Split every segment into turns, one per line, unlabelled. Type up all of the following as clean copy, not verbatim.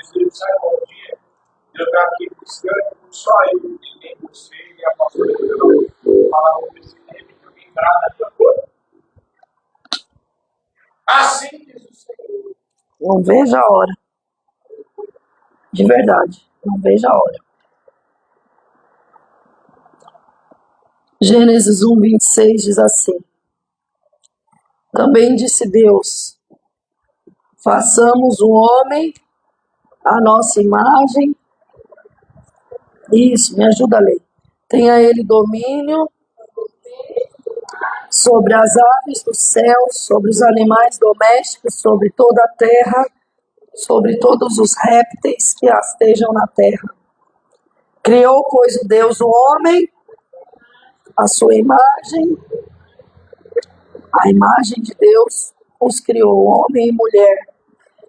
vezes ele sai bom dia, eu estou aqui buscando, só eu, nem você, e a pastora eu falar com esse tempo que eu me entrada de agora. Assim diz o Senhor.
Não vejo a hora. De verdade, não vejo a hora. Gênesis 1, 26 diz assim: Também disse Deus, façamos o homem à nossa imagem. Isso, me ajuda a ler. Tenha ele domínio sobre as aves do céu, sobre os animais domésticos, sobre toda a terra, sobre todos os répteis que estejam na terra. Criou, pois, o Deus o homem, a sua imagem, a imagem de Deus os criou, homem e mulher.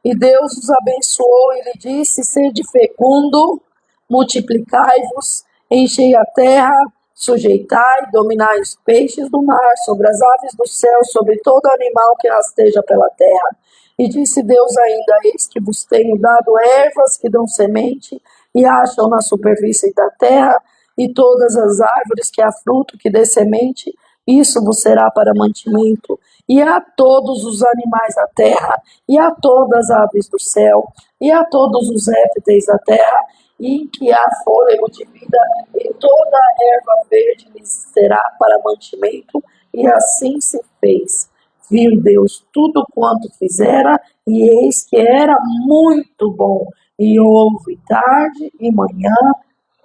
E Deus os abençoou e lhe disse: sede fecundo, multiplicai-vos, enchei a terra, sujeitai, dominai os peixes do mar, sobre as aves do céu, sobre todo animal que rasteja pela terra. E disse Deus ainda: eis que vos tenho dado ervas que dão semente e acham na superfície da terra, e todas as árvores que há fruto que dê semente, isso vos será para mantimento. E a todos os animais da terra, e a todas as aves do céu, e a todos os répteis da terra, e em que há fôlego de vida, e toda a erva verde lhes será para mantimento. E assim se fez. Viu Deus tudo quanto fizera, e eis que era muito bom. E houve tarde e manhã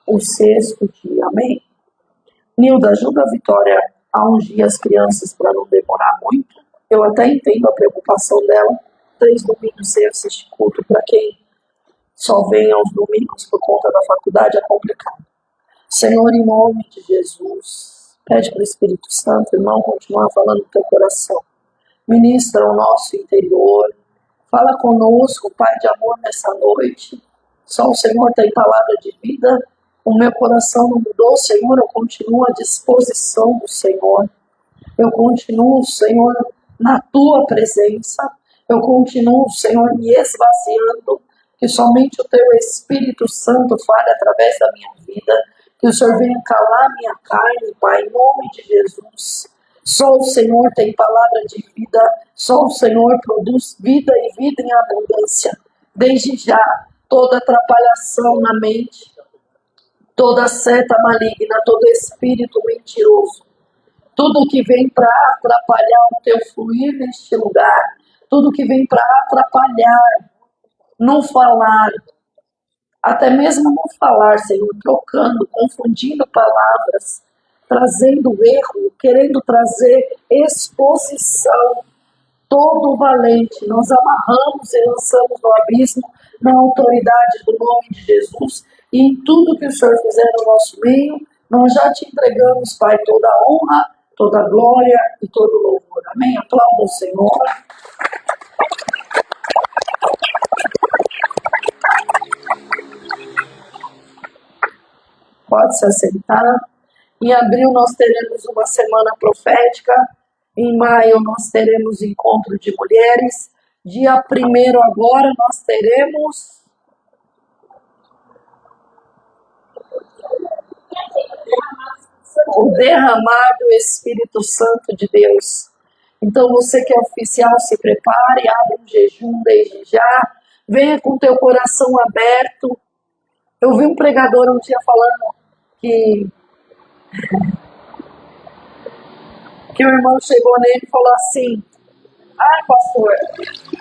o sexto dia. Amém? Nilda, ajuda a Vitória a ungir as crianças para não demorar muito. Eu até entendo a preocupação dela. 3 domingos sem assistir culto para quem só vem aos domingos por conta da faculdade é complicado. Senhor, em nome de Jesus, pede para o Espírito Santo, irmão, continuar falando no teu coração. Ministra o nosso interior. Fala conosco, Pai de amor, nessa noite. Só o Senhor tem palavra de vida. O meu coração não mudou, Senhor. Eu continuo à disposição do Senhor. Eu continuo, Senhor, na tua presença. Eu continuo, Senhor, me esvaziando. Que somente o teu Espírito Santo fale através da minha vida. Que o Senhor venha calar minha carne, Pai, em nome de Jesus. Só o Senhor tem palavra de vida, só o Senhor produz vida e vida em abundância. Desde já, toda atrapalhação na mente, toda seta maligna, todo espírito mentiroso, tudo que vem para atrapalhar o teu fluir neste lugar, tudo que vem para atrapalhar, não falar, até mesmo não falar, Senhor, trocando, confundindo palavras, trazendo erro, querendo trazer exposição, todo valente, nós amarramos e lançamos no abismo, na autoridade do nome de Jesus, e em tudo que o Senhor fizer no nosso meio, nós já te entregamos, Pai, toda a honra, toda a glória e todo o louvor. Amém? Aplauda o Senhor. Pode se assentar. Em abril nós teremos uma semana profética. Em maio nós teremos encontro de mulheres. Dia 1º agora nós teremos o derramar do Espírito Santo de Deus. Então você que é oficial, se prepare, abre um jejum desde já. Venha com teu coração aberto. Eu vi um pregador um dia falando que o irmão chegou nele e falou assim: ai, pastor,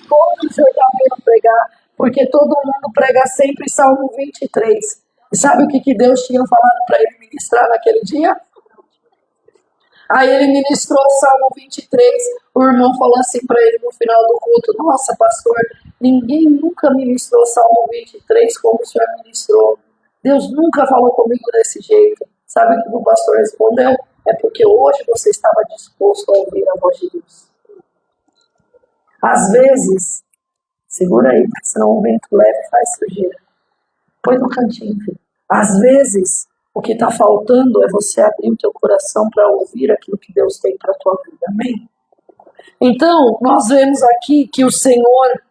como o senhor está vendo pregar? Porque todo mundo prega sempre Salmo 23. E sabe o que Deus tinha falado para ele ministrar naquele dia? Aí ele ministrou o Salmo 23. O irmão falou assim para ele no final do culto: nossa, pastor, ninguém nunca ministrou o Salmo 23 como o senhor ministrou. Deus nunca falou comigo desse jeito. Sabe o que o pastor respondeu? É porque hoje você estava disposto a ouvir a voz de Deus. Às vezes, segura aí, senão o vento leve faz sujeira. Põe no cantinho, filho. Às vezes, o que está faltando é você abrir o teu coração para ouvir aquilo que Deus tem para a tua vida. Amém? Então, nós vemos aqui que o Senhor,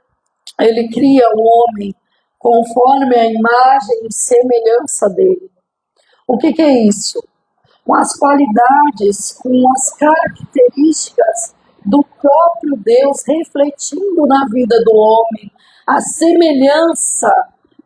Ele cria o homem conforme a imagem e semelhança dele. O que é isso? Com as qualidades, com as características do próprio Deus refletindo na vida do homem, a semelhança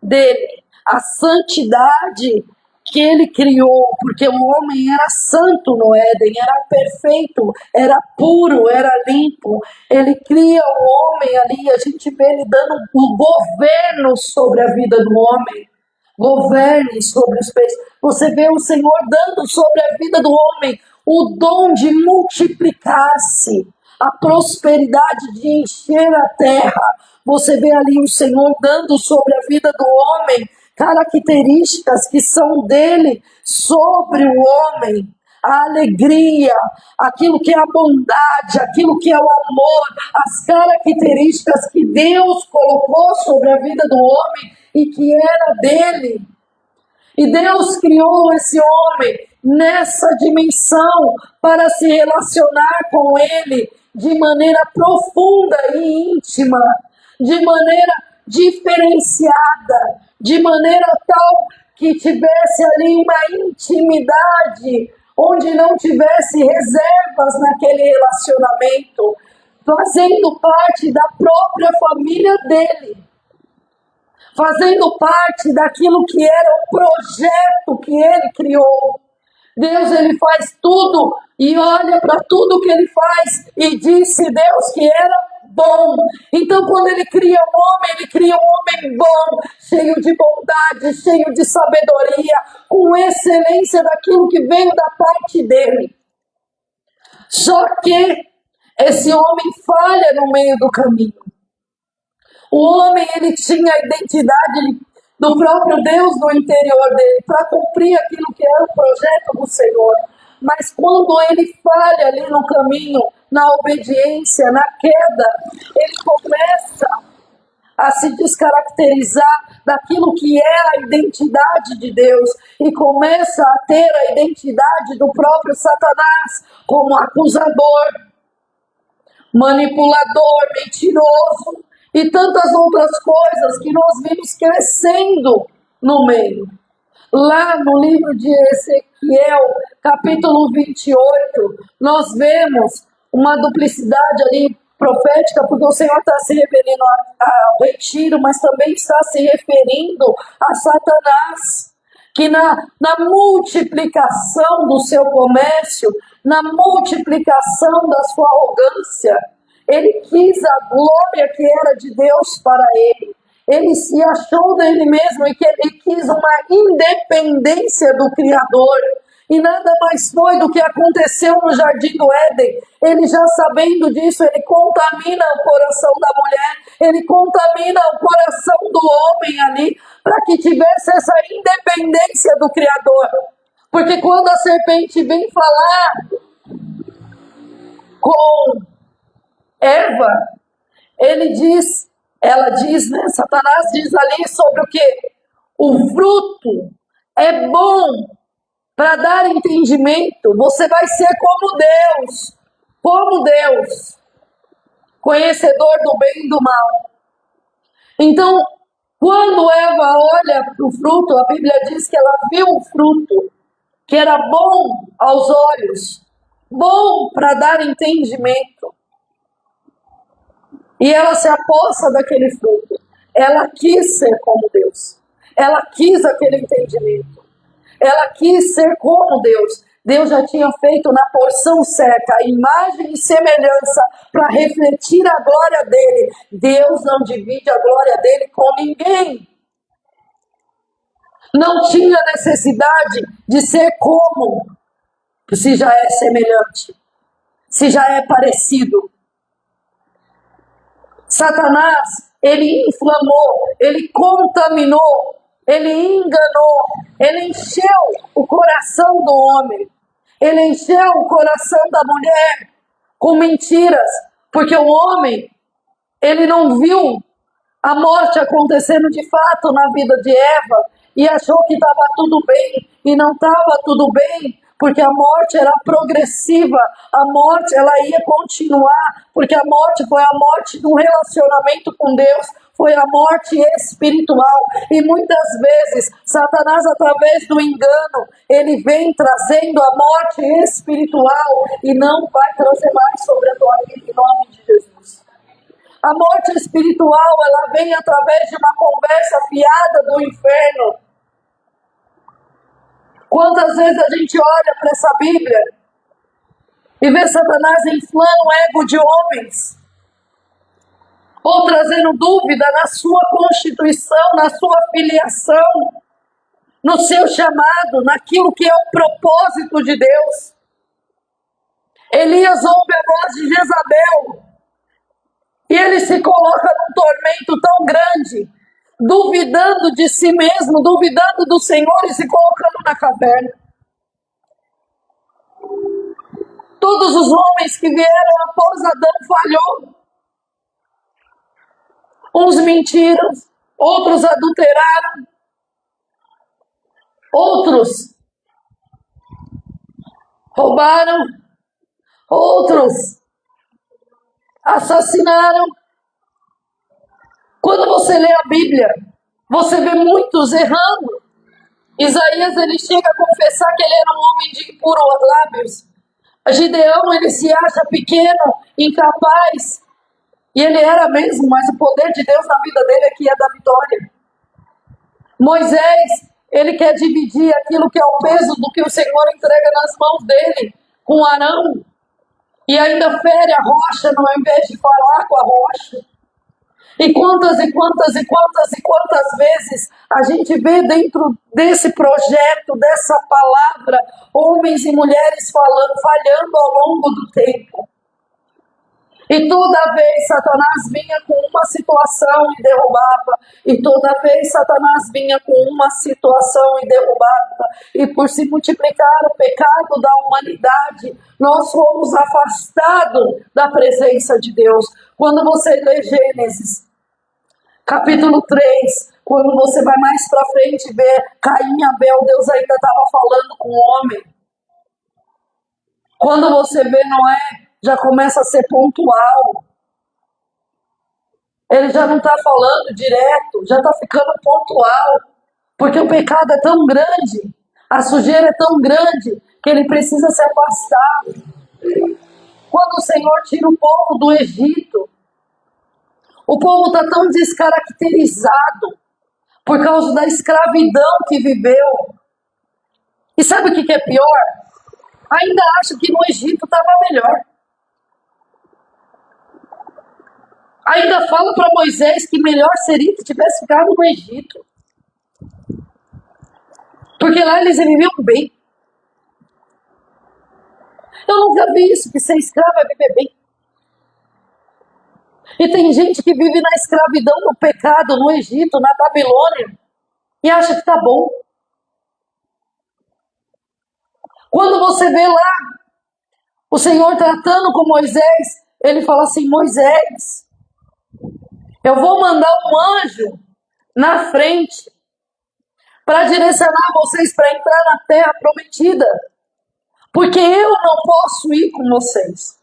dele, a santidade que ele criou, porque o homem era santo no Éden, era perfeito, era puro, era limpo. Ele cria o homem ali, a gente vê ele dando o governo sobre a vida do homem. Governe sobre os peixes. Você vê o Senhor dando sobre a vida do homem o dom de multiplicar-se, a prosperidade de encher a terra. Você vê ali o Senhor dando sobre a vida do homem características que são dele sobre o homem. A alegria, aquilo que é a bondade, aquilo que é o amor, as características que Deus colocou sobre a vida do homem e que era dele. E Deus criou esse homem nessa dimensão para se relacionar com ele de maneira profunda e íntima, de maneira diferenciada, de maneira tal que tivesse ali uma intimidade, onde não tivesse reservas naquele relacionamento, fazendo parte da própria família dele, fazendo parte daquilo que era o projeto que ele criou. Deus, ele faz tudo e olha para tudo que ele faz e disse Deus que era bom. Então, quando ele cria um homem, ele cria um homem bom, cheio de bondade, cheio de sabedoria, com excelência daquilo que veio da parte dele. Só que esse homem falha no meio do caminho. O homem, ele tinha a identidade do próprio Deus no interior dele, para cumprir aquilo que era o projeto do Senhor. Mas quando ele falha ali no caminho, na obediência, na queda, ele começa a se descaracterizar daquilo que é a identidade de Deus e começa a ter a identidade do próprio Satanás como acusador, manipulador, mentiroso e tantas outras coisas que nós vimos crescendo no meio. Lá no livro de Ezequiel, capítulo 28, nós vemos uma duplicidade ali profética, porque o Senhor está se referindo ao retiro, mas também está se referindo a Satanás, que na multiplicação do seu comércio, na multiplicação da sua arrogância, ele quis a glória que era de Deus para ele. Ele se achou dele mesmo e que ele quis uma independência do Criador. E nada mais foi do que aconteceu no Jardim do Éden. Ele já sabendo disso, ele contamina o coração da mulher, ele contamina o coração do homem ali, para que tivesse essa independência do Criador. Porque quando a serpente vem falar com Eva, ela diz, né? Satanás diz ali sobre o quê? O fruto é bom para dar entendimento. Você vai ser como Deus, conhecedor do bem e do mal. Então, quando Eva olha para o fruto, a Bíblia diz que ela viu o fruto, que era bom aos olhos, bom para dar entendimento. E ela se apossa daquele fruto. Ela quis ser como Deus. Ela quis aquele entendimento. Ela quis ser como Deus. Deus já tinha feito na porção certa a imagem e semelhança para refletir a glória dele. Deus não divide a glória dele com ninguém. Não tinha necessidade de ser como, se já é semelhante, se já é parecido. Satanás, ele inflamou, ele contaminou, ele enganou, ele encheu o coração do homem, ele encheu o coração da mulher com mentiras, porque o homem, ele não viu a morte acontecendo de fato na vida de Eva e achou que estava tudo bem, e não estava tudo bem, porque a morte era progressiva, a morte ela ia continuar, porque a morte foi a morte de um relacionamento com Deus, foi a morte espiritual. E muitas vezes, Satanás, através do engano, ele vem trazendo a morte espiritual e não vai trazer mais sobre a tua vida, em nome de Jesus. A morte espiritual, ela vem através de uma conversa fiada do inferno. Quantas vezes a gente olha para essa Bíblia e vê Satanás inflando o ego de homens, ou trazendo dúvida na sua constituição, na sua filiação, no seu chamado, naquilo que é o propósito de Deus. Elias ouve a voz de Jezabel e ele se coloca num tormento tão grande, duvidando de si mesmo, duvidando do Senhor e se colocando na caverna. Todos os homens que vieram após Adão falhou. Uns mentiram, outros adulteraram, outros roubaram, outros assassinaram. Quando você lê a Bíblia, você vê muitos errando. Isaías, ele chega a confessar que ele era um homem de impuros lábios. Gideão, ele se acha pequeno, incapaz. E ele era mesmo, mas o poder de Deus na vida dele é que ia dar vitória. Moisés, ele quer dividir aquilo que é o peso do que o Senhor entrega nas mãos dele, com Arão. E ainda fere a rocha, ao invés de falar com a rocha. E quantas vezes a gente vê dentro desse projeto, dessa palavra, homens e mulheres falhando ao longo do tempo. E toda vez Satanás vinha com uma situação e derrubava. E toda vez Satanás vinha com uma situação e derrubava. E por se multiplicar o pecado da humanidade, nós fomos afastados da presença de Deus. Quando você lê Gênesis, capítulo 3, quando você vai mais para frente ver Caim e Abel, Deus ainda estava falando com o homem. Quando você vê Noé, já começa a ser pontual. Ele já não está falando direto, já está ficando pontual. Porque o pecado é tão grande, a sujeira é tão grande, que ele precisa se afastar. Quando o Senhor tira o povo do Egito, o povo está tão descaracterizado por causa da escravidão que viveu. E sabe o que é pior? Ainda acha que no Egito estava melhor. Ainda fala para Moisés que melhor seria que tivesse ficado no Egito. Porque lá eles viviam bem. Eu nunca vi isso, que ser escravo é viver bem. E tem gente que vive na escravidão, no pecado, no Egito, na Babilônia, e acha que está bom. Quando você vê lá o Senhor tratando com Moisés, ele fala assim: Moisés, eu vou mandar um anjo na frente para direcionar vocês para entrar na terra prometida, porque eu não posso ir com vocês.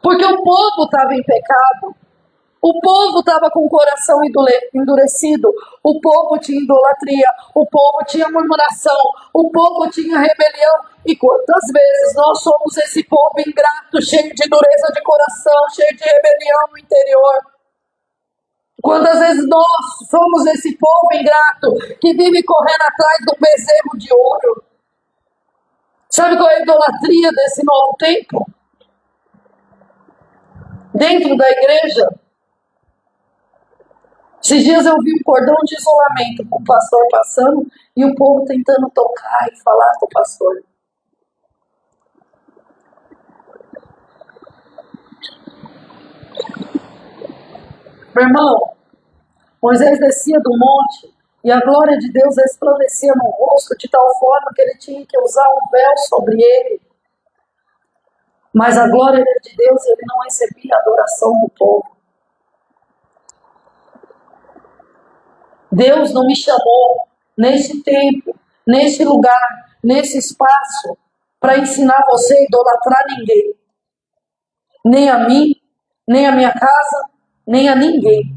Porque o povo estava em pecado, o povo estava com o coração endurecido, o povo tinha idolatria, o povo tinha murmuração, o povo tinha rebelião. E quantas vezes nós somos esse povo ingrato, cheio de dureza de coração, cheio de rebelião no interior? Quantas vezes nós somos esse povo ingrato que vive correndo atrás de um bezerro de ouro? Sabe qual é a idolatria desse novo tempo? Dentro da igreja, esses dias eu vi um cordão de isolamento com o pastor passando e o povo tentando tocar e falar com o pastor. Meu irmão, Moisés descia do monte e a glória de Deus resplandecia no rosto de tal forma que ele tinha que usar um véu sobre ele. Mas a glória de Deus, ele não recebia a adoração do povo. Deus não me chamou neste tempo, neste lugar, nesse espaço, para ensinar você a idolatrar ninguém. Nem a mim, nem a minha casa, nem a ninguém.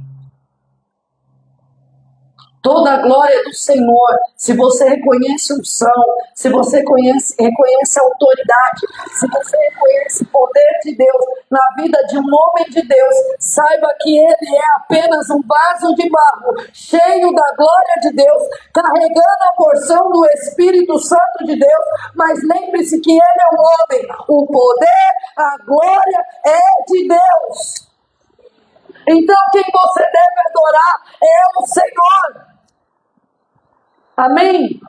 Toda a glória do Senhor. Se você reconhece unção, se você reconhece a autoridade, se você reconhece o poder de Deus na vida de um homem de Deus, saiba que ele é apenas um vaso de barro, cheio da glória de Deus, carregando a porção do Espírito Santo de Deus, mas lembre-se que ele é um homem. O poder, a glória é de Deus. Então quem você deve adorar é o Senhor. Amém?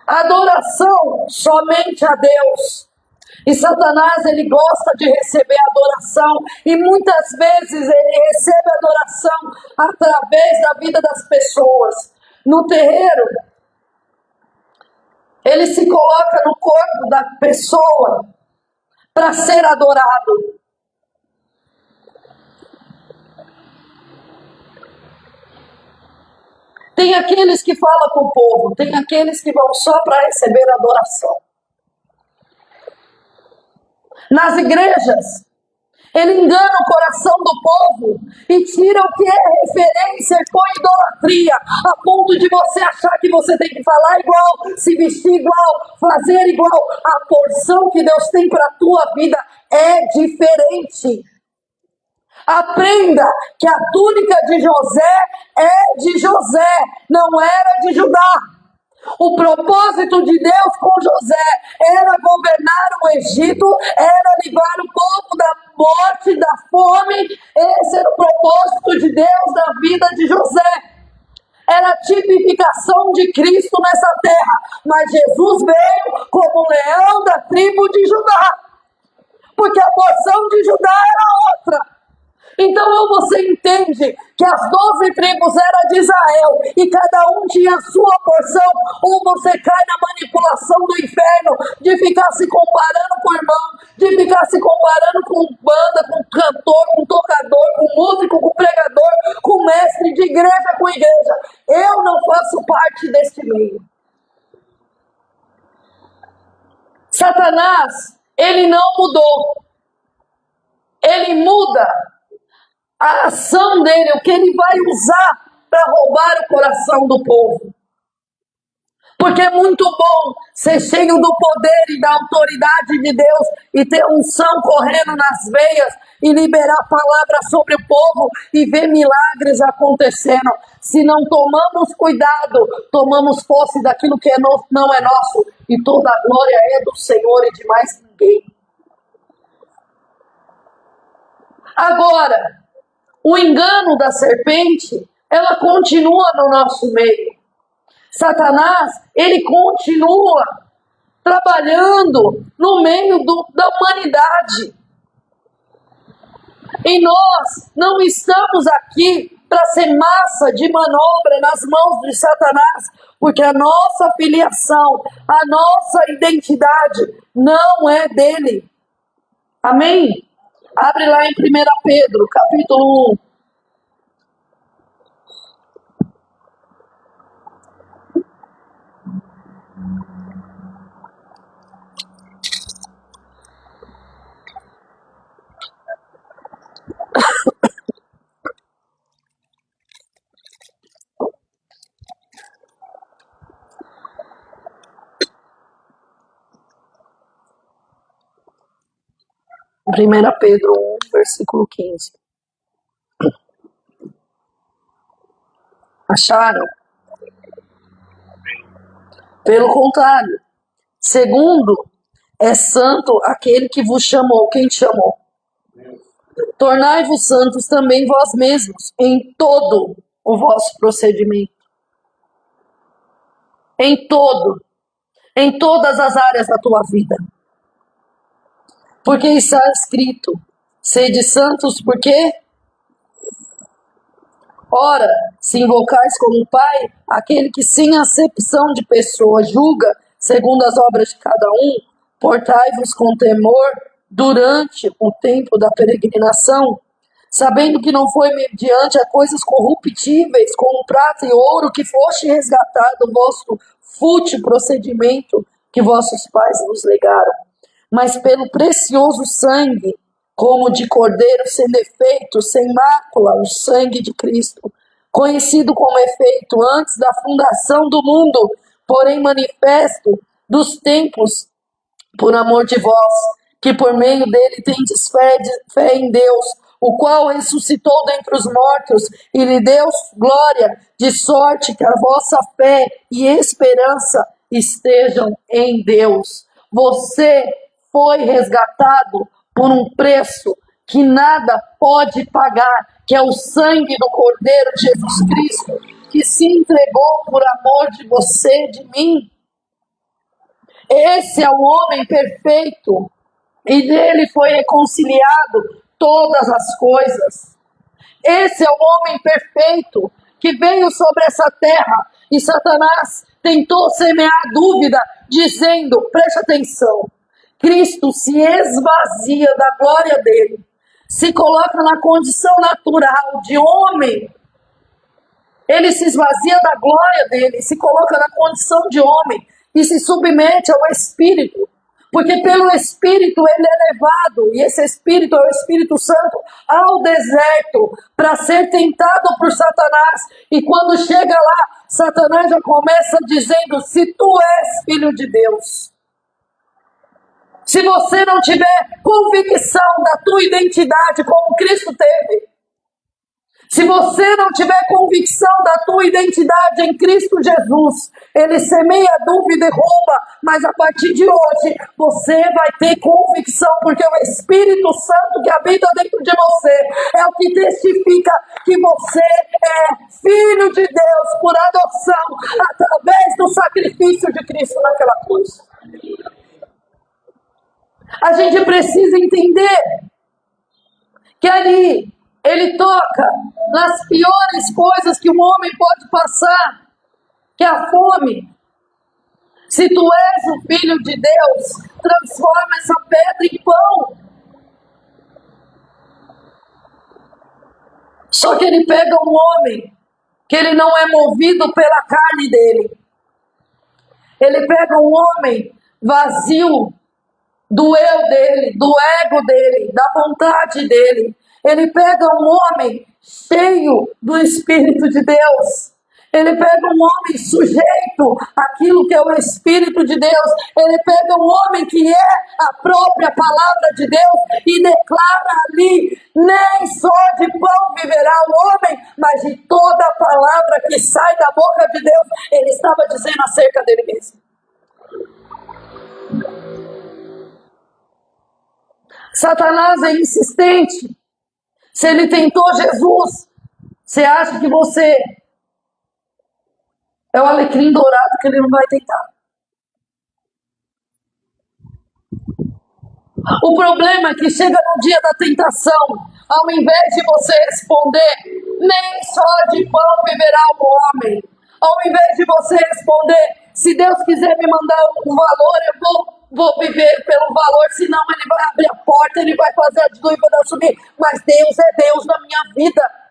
Adoração somente a Deus. E Satanás, ele gosta de receber adoração. E muitas vezes ele recebe adoração através da vida das pessoas. No terreiro, ele se coloca no corpo da pessoa para ser adorado. Tem aqueles que falam com o povo, tem aqueles que vão só para receber adoração. Nas igrejas, ele engana o coração do povo e tira o que é referência e põe idolatria, a ponto de você achar que você tem que falar igual, se vestir igual, fazer igual. A porção que Deus tem para a tua vida é diferente. Aprenda que a túnica de José é de José, não era de Judá. O propósito de Deus com José era governar o Egito, era livrar o povo da morte, da fome. Esse era o propósito de Deus na vida de José. Era a tipificação de Cristo nessa terra. Mas Jesus veio como leão da tribo de Judá, porque a porção de Judá era outra. Então você entende que as 12 tribos eram de Israel e cada um tinha a sua porção, ou você cai na manipulação do inferno de ficar se comparando com o irmão, de ficar se comparando com banda, com cantor, com tocador, com músico, com pregador, com mestre de igreja com igreja. Eu não faço parte deste meio. Satanás, ele não mudou. Ele muda a ação dele, o que ele vai usar para roubar o coração do povo. Porque é muito bom ser cheio do poder e da autoridade de Deus e ter unção correndo nas veias e liberar a palavra sobre o povo e ver milagres acontecendo. Se não tomamos cuidado, tomamos posse daquilo que não é nosso, e toda a glória é do Senhor e de mais ninguém. Agora, o engano da serpente, ela continua no nosso meio. Satanás, ele continua trabalhando no meio da humanidade. E nós não estamos aqui para ser massa de manobra nas mãos de Satanás, porque a nossa filiação, a nossa identidade não é dele. Amém? Abre lá em 1 Pedro, capítulo 1. Primeira Pedro 1, versículo 15. Acharam? Pelo contrário, segundo é santo aquele que vos chamou. Quem te chamou? Tornai-vos santos também vós mesmos, em todo o vosso procedimento. Em todas as áreas da tua vida. Porque está escrito, sede santos, por quê? Ora, se invocais como Pai, aquele que sem acepção de pessoa julga, segundo as obras de cada um, portai-vos com temor durante o tempo da peregrinação, sabendo que não foi mediante a coisas corruptíveis, como prata e ouro, que foste resgatado o vosso fútil procedimento que vossos pais vos legaram, mas pelo precioso sangue, como de cordeiro sem defeito, sem mácula, o sangue de Cristo, conhecido como efeito antes da fundação do mundo, porém manifesto dos tempos, por amor de vós, que por meio dele tendes fé em Deus, o qual ressuscitou dentre os mortos e lhe deu glória, de sorte que a vossa fé e esperança estejam em Deus. Você foi resgatado por um preço que nada pode pagar, que é o sangue do Cordeiro Jesus Cristo, que se entregou por amor de você, de mim. Esse é o homem perfeito, e nele foi reconciliado todas as coisas. Esse é o homem perfeito que veio sobre essa terra, e Satanás tentou semear dúvida, dizendo, preste atenção, Cristo se esvazia da glória dele, se coloca na condição natural de homem. Ele se esvazia da glória dele, se coloca na condição de homem e se submete ao Espírito. Porque pelo Espírito ele é levado, e esse Espírito é o Espírito Santo, ao deserto para ser tentado por Satanás. E quando chega lá, Satanás já começa dizendo, se tu és filho de Deus. Se você não tiver convicção da tua identidade como Cristo teve, se você não tiver convicção da tua identidade em Cristo Jesus, ele semeia dúvida e rouba, mas a partir de hoje você vai ter convicção, porque o Espírito Santo que habita dentro de você é o que testifica que você é filho de Deus por adoção, através do sacrifício de Cristo naquela cruz. A gente precisa entender que ali ele toca nas piores coisas que um homem pode passar, que é a fome. Se tu és o filho de Deus, transforma essa pedra em pão. Só que ele pega um homem que ele não é movido pela carne dele. Ele pega um homem vazio do eu dele, do ego dele, da vontade dele. Ele pega um homem cheio do Espírito de Deus. Ele pega um homem sujeito àquilo que é o Espírito de Deus. Ele pega um homem que é a própria palavra de Deus e declara ali, nem só de pão viverá o homem, mas de toda a palavra que sai da boca de Deus. Ele estava dizendo acerca dele mesmo. Satanás é insistente. Se ele tentou Jesus, você acha que você é o alecrim dourado que ele não vai tentar? O problema é que chega no dia da tentação, ao invés de você responder, nem só de pão viverá o homem, ao invés de você responder, se Deus quiser me mandar um valor, eu vou viver pelo valor, senão ele vai abrir a porta, ele vai fazer a dúvida subir, mas Deus é Deus na minha vida.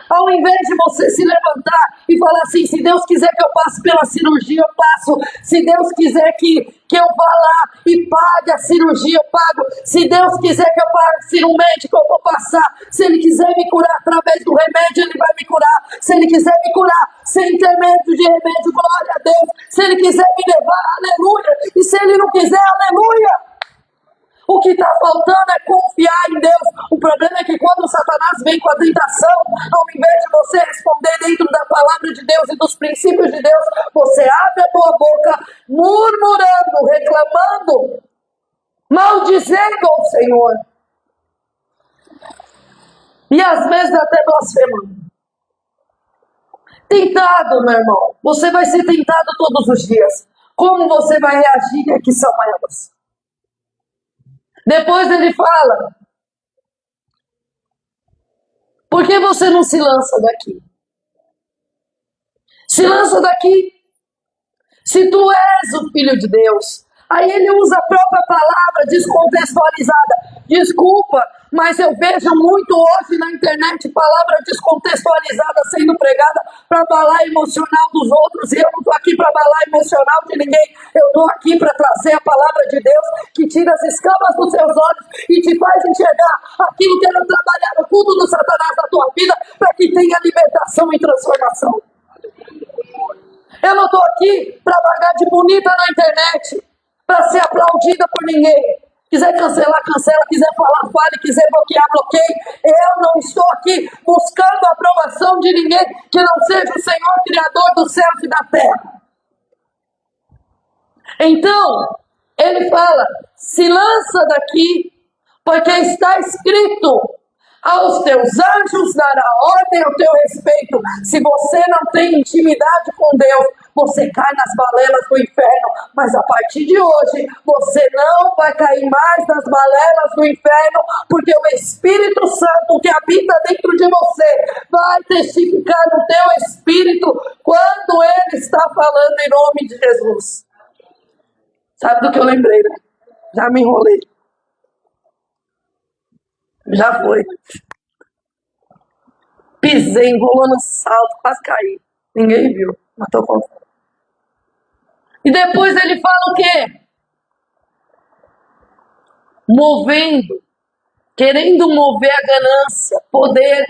Ao invés de você se levantar e falar assim, se Deus quiser que eu passe pela cirurgia, eu passo. Se Deus quiser que eu vá lá e pague a cirurgia, eu pago. Se Deus quiser que eu passe no médico, eu vou passar. Se Ele quiser me curar através do remédio, Ele vai me curar. Se Ele quiser me curar sem intermédio de remédio, glória a Deus. Se Ele quiser me levar, aleluia. E se Ele não quiser, aleluia. O que está faltando é confiar em Deus. O problema é que quando o Satanás vem com a tentação, ao invés de você responder dentro da palavra de Deus e dos princípios de Deus, você abre a tua boca murmurando, reclamando, maldizendo ao Senhor. E às vezes até blasfemando. Tentado, meu irmão. Você vai ser tentado todos os dias. Como você vai reagir? Aqui são elas. Depois ele fala, por que você não se lança daqui? Se lança daqui. Se tu és o Filho de Deus, Aí ele usa a própria palavra descontextualizada. Desculpa, mas eu vejo muito hoje na internet palavra descontextualizada sendo pregada para abalar emocional dos outros. E eu não estou aqui para abalar emocional de ninguém. Eu estou aqui para trazer a palavra de Deus que tira as escamas dos seus olhos e te faz enxergar aquilo que era trabalhar no culto do Satanás na tua vida para que tenha libertação e transformação. Eu não estou aqui para vagar de bonita na internet, para ser aplaudida por ninguém. Quiser cancelar, cancela. Quiser falar, fale. Quiser bloquear, bloqueie. Eu não estou aqui buscando a aprovação de ninguém que não seja o Senhor Criador dos céus e da terra. Então, ele fala, se lança daqui, porque está escrito, aos teus anjos dará ordem ao teu respeito. Se você não tem intimidade com Deus, você cai nas balelas do inferno. Mas a partir de hoje, você não vai cair mais nas balelas do inferno, porque o Espírito Santo que habita dentro de você vai testificar no teu espírito quando ele está falando em nome de Jesus. Sabe do que eu lembrei, né? Já me enrolei. Já foi. Pisei, enrolou no salto, quase caí. Ninguém viu, mas tô contando. E depois ele fala o quê? Movendo, querendo mover a ganância, poder.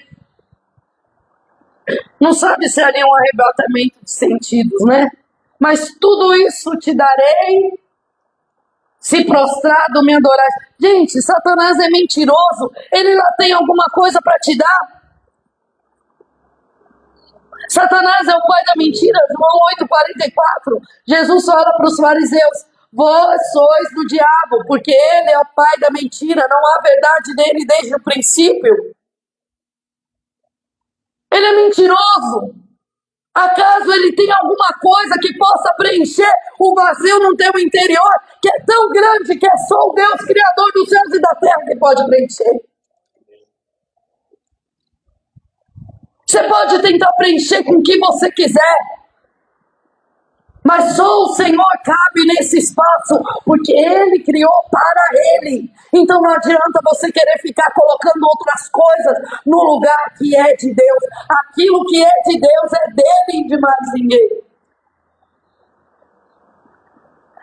Não sabe se ali é um arrebatamento de sentidos, né? Mas tudo isso te darei, se prostrado me adorar. Gente, Satanás é mentiroso. Ele lá tem alguma coisa para te dar. Satanás é o pai da mentira, João 8,44. Jesus fala para os fariseus, vós sois do diabo, porque ele é o pai da mentira, não há verdade nele desde o princípio. Ele é mentiroso. Acaso ele tem alguma coisa que possa preencher o vazio no teu interior, que é tão grande que é só o Deus Criador dos céus e da terra que pode preencher? Você pode tentar preencher com o que você quiser, mas só o Senhor cabe nesse espaço, porque Ele criou para Ele. Então não adianta você querer ficar colocando outras coisas no lugar que é de Deus. Aquilo que é de Deus é dele e de mais ninguém.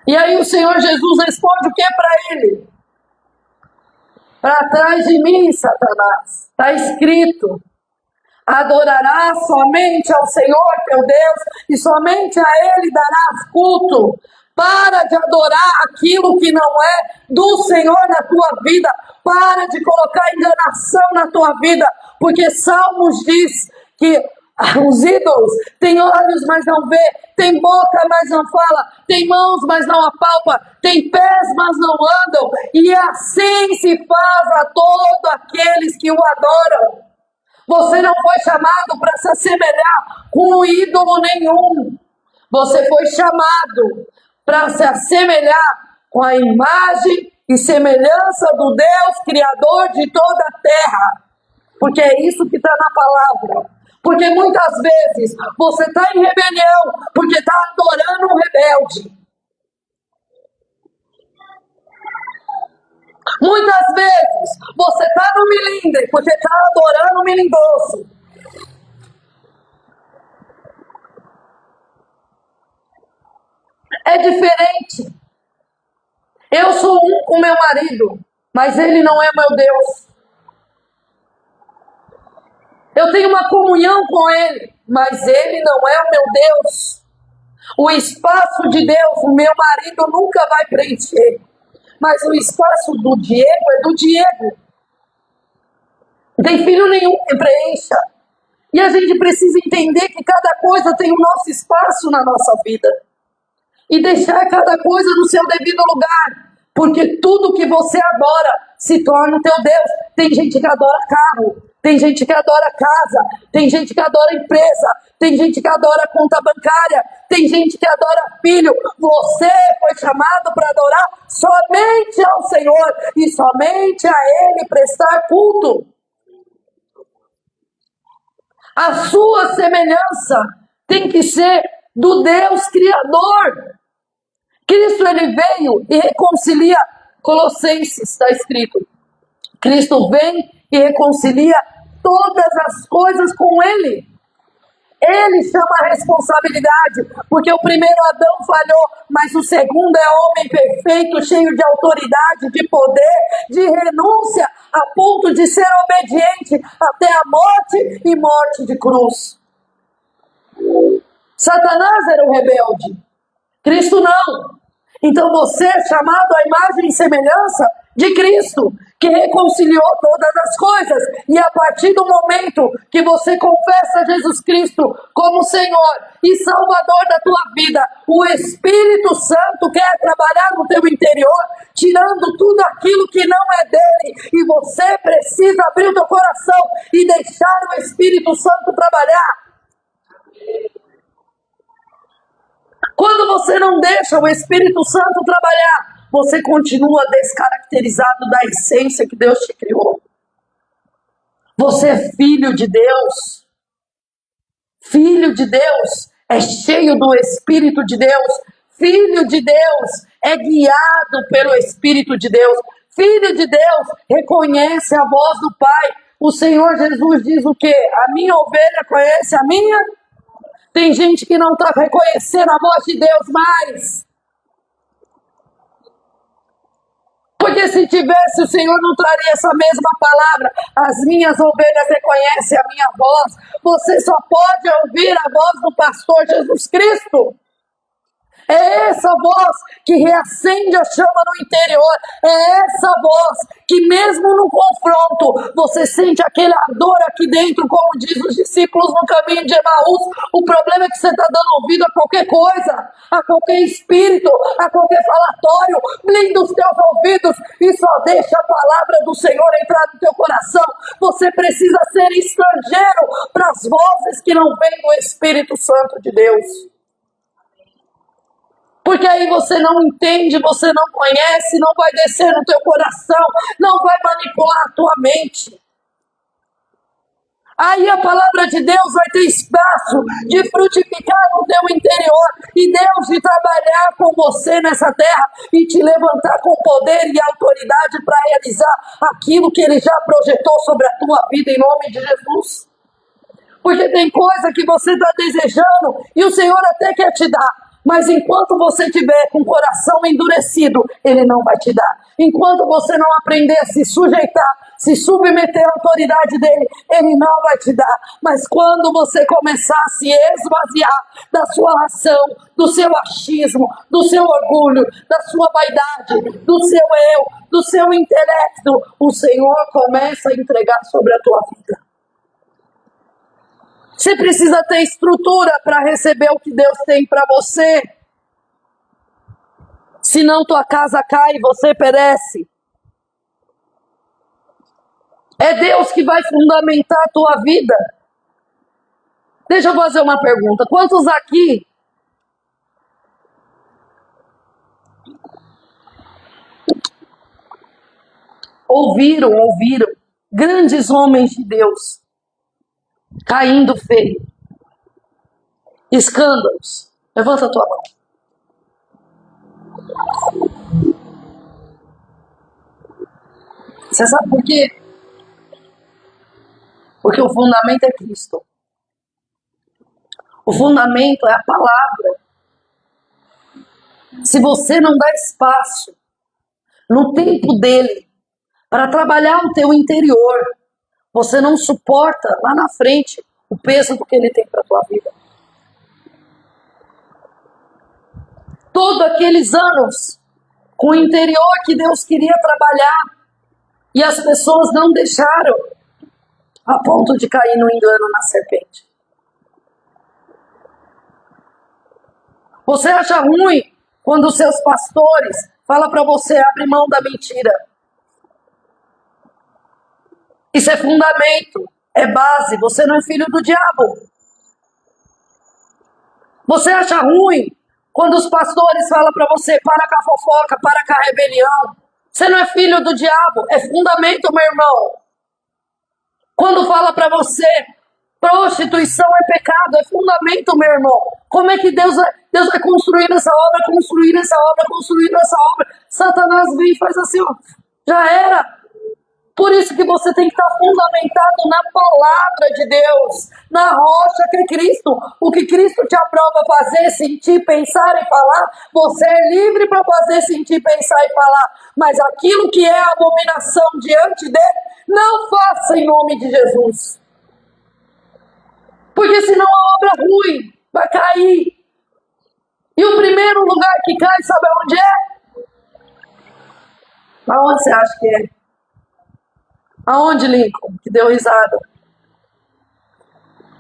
E aí o Senhor Jesus responde o que é para ele? Para trás de mim, Satanás, está escrito, adorarás somente ao Senhor teu Deus e somente a Ele darás culto. Para de adorar aquilo que não é do Senhor na tua vida. Para de colocar enganação na tua vida, porque Salmos diz que os ídolos têm olhos, mas não vê, tem boca, mas não fala, tem mãos, mas não apalpa, tem pés, mas não andam, e assim se faz a todos aqueles que o adoram. Você não foi chamado para se assemelhar com ídolo nenhum. Você foi chamado para se assemelhar com a imagem e semelhança do Deus Criador de toda a terra. Porque é isso que está na palavra. Porque muitas vezes você está em rebelião porque está adorando um rebelde. Muitas vezes você está no milindre porque está adorando o melindoso. É diferente. Eu sou um com meu marido, mas ele não é meu Deus. Eu tenho uma comunhão com ele, mas ele não é o meu Deus. O espaço de Deus, o meu marido nunca vai preencher. Mas o espaço do Diego é do Diego. Não tem filho nenhum que preencha. E a gente precisa entender que cada coisa tem o nosso espaço na nossa vida. E deixar cada coisa no seu devido lugar. Porque tudo que você adora se torna o teu Deus. Tem gente que adora carro. Tem gente que adora casa. Tem gente que adora empresa. Tem gente que adora conta bancária. Tem gente que adora filho. Você foi chamado para adorar somente ao Senhor. E somente a Ele prestar culto. A sua semelhança tem que ser do Deus Criador. Cristo, ele veio e reconcilia. Colossenses está escrito. Cristo vem e reconcilia todas as coisas com ele. Ele chama a responsabilidade, porque o primeiro Adão falhou, mas o segundo é homem perfeito, cheio de autoridade, de poder, de renúncia, a ponto de ser obediente até a morte e morte de cruz. Satanás era o rebelde, Cristo não. Então você é chamado à imagem e semelhança de Cristo, que reconciliou todas as coisas. E a partir do momento que você confessa Jesus Cristo como Senhor e Salvador da tua vida, o Espírito Santo quer trabalhar no teu interior, tirando tudo aquilo que não é dele. E você precisa abrir o teu coração e deixar o Espírito Santo trabalhar. Quando você não deixa o Espírito Santo trabalhar, você continua descaracterizado da essência que Deus te criou. Você é filho de Deus. Filho de Deus é cheio do Espírito de Deus. Filho de Deus é guiado pelo Espírito de Deus. Filho de Deus reconhece a voz do Pai. O Senhor Jesus diz o quê? A minha ovelha conhece a minha. Tem gente que não está reconhecendo a voz de Deus mais. Porque se tivesse, o Senhor não traria essa mesma palavra. As minhas ovelhas reconhecem a minha voz. Você só pode ouvir a voz do pastor Jesus Cristo. É essa voz que reacende a chama no interior. É essa voz que mesmo no confronto, você sente aquele ardor aqui dentro, como diz os discípulos no caminho de Emaús. O problema é que você está dando ouvido a qualquer coisa, a qualquer espírito, a qualquer falatório. Blinda os teus ouvidos e só deixa a palavra do Senhor entrar no teu coração. Você precisa ser estrangeiro para as vozes que não vêm do Espírito Santo de Deus. Porque aí você não entende, você não conhece, não vai descer no teu coração, não vai manipular a tua mente. Aí a palavra de Deus vai ter espaço de frutificar no teu interior e Deus de trabalhar com você nessa terra e te levantar com poder e autoridade para realizar aquilo que Ele já projetou sobre a tua vida em nome de Jesus. Porque tem coisa que você está desejando e o Senhor até quer te dar. Mas enquanto você estiver com o coração endurecido, Ele não vai te dar. Enquanto você não aprender a se sujeitar, se submeter à autoridade dEle, Ele não vai te dar. Mas quando você começar a se esvaziar da sua ração, do seu achismo, do seu orgulho, da sua vaidade, do seu eu, do seu intelecto, o Senhor começa a entregar sobre a tua vida. Você precisa ter estrutura para receber o que Deus tem para você. Senão tua casa cai e você perece. É Deus que vai fundamentar a tua vida. Deixa eu fazer uma pergunta. Quantos aqui ouviram grandes homens de Deus caindo feio? Escândalos. Levanta a tua mão. Você sabe por quê? Porque o fundamento é Cristo. O fundamento é a palavra. Se você não dá espaço no tempo dele para trabalhar o teu interior, você não suporta lá na frente o peso do que ele tem para a tua vida. Todos aqueles anos com o interior que Deus queria trabalhar e as pessoas não deixaram a ponto de cair no engano na serpente. Você acha ruim quando os seus pastores falam para você abrir mão da mentira? Isso é fundamento, é base. Você não é filho do diabo. Você acha ruim quando os pastores falam para você, para com a fofoca, para com a rebelião? Você não é filho do diabo, é fundamento, meu irmão. Quando fala para você, prostituição é pecado, é fundamento, meu irmão. Como é que Deus vai construir essa obra, construir essa obra, construir essa obra? Satanás vem e faz assim, ó, já era. Por isso que você tem que estar fundamentado na palavra de Deus, na rocha que é Cristo. O que Cristo te aprova fazer, sentir, pensar e falar, você é livre para fazer, sentir, pensar e falar. Mas aquilo que é abominação diante dele, não faça em nome de Jesus. Porque senão a obra é ruim, vai cair. E o primeiro lugar que cai, sabe onde é? Aonde você acha que é? Aonde, Lincoln? Que deu risada.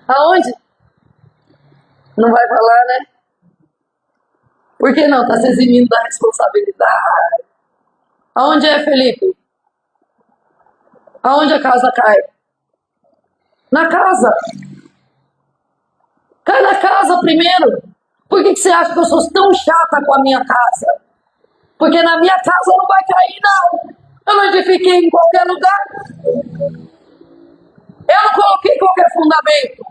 Aonde? Não vai falar, né? Por que não? Tá se eximindo da responsabilidade. Aonde é, Felipe? Aonde a casa cai? Na casa. Cai na casa primeiro. Por que você acha que eu sou tão chata com a minha casa? Porque na minha casa não vai cair, não. Eu não edifiquei em qualquer lugar. Eu não coloquei qualquer fundamento.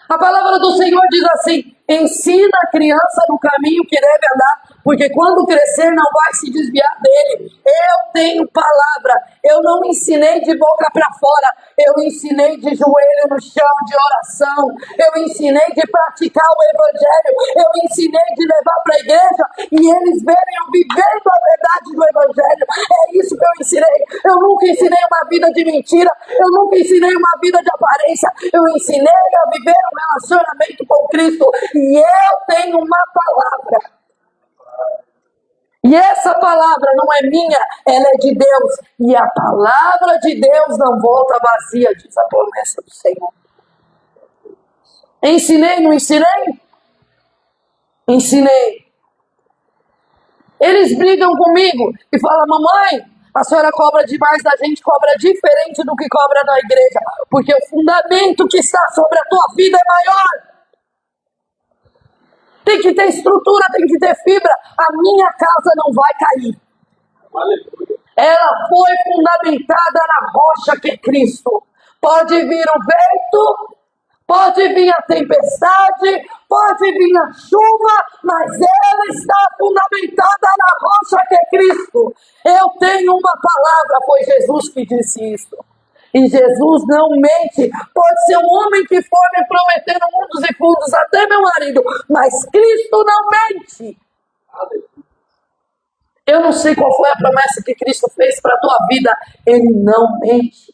A palavra do Senhor diz assim: ensina a criança no caminho que deve andar, porque quando crescer não vai se desviar dele. Eu tenho palavra. Eu não ensinei de boca para fora. Eu ensinei de joelho no chão, de oração. Eu ensinei de praticar o evangelho. Eu ensinei de levar para a igreja e eles verem eu vivendo a verdade do evangelho. É isso que eu ensinei. Eu nunca ensinei uma vida de mentira. Eu nunca ensinei uma vida de aparência. Eu ensinei a viver um relacionamento com Cristo. E eu tenho uma palavra. E essa palavra não é minha, ela é de Deus. E a palavra de Deus não volta vazia, diz a promessa do Senhor. Ensinei, não ensinei? Ensinei. Eles brigam comigo e falam: mamãe, a senhora cobra demais da gente, cobra diferente do que cobra na igreja. Porque o fundamento que está sobre a tua vida é maior. Tem que ter estrutura, tem que ter fibra. A minha casa não vai cair. Ela foi fundamentada na rocha que é Cristo. Pode vir o vento, pode vir a tempestade, pode vir a chuva, mas ela está fundamentada na rocha que é Cristo. Eu tenho uma palavra, foi Jesus que disse isso. E Jesus não mente. Pode ser um homem que for me prometendo mundos e fundos, até meu marido, mas Cristo não mente. Eu não sei qual foi a promessa que Cristo fez para a tua vida. Ele não mente.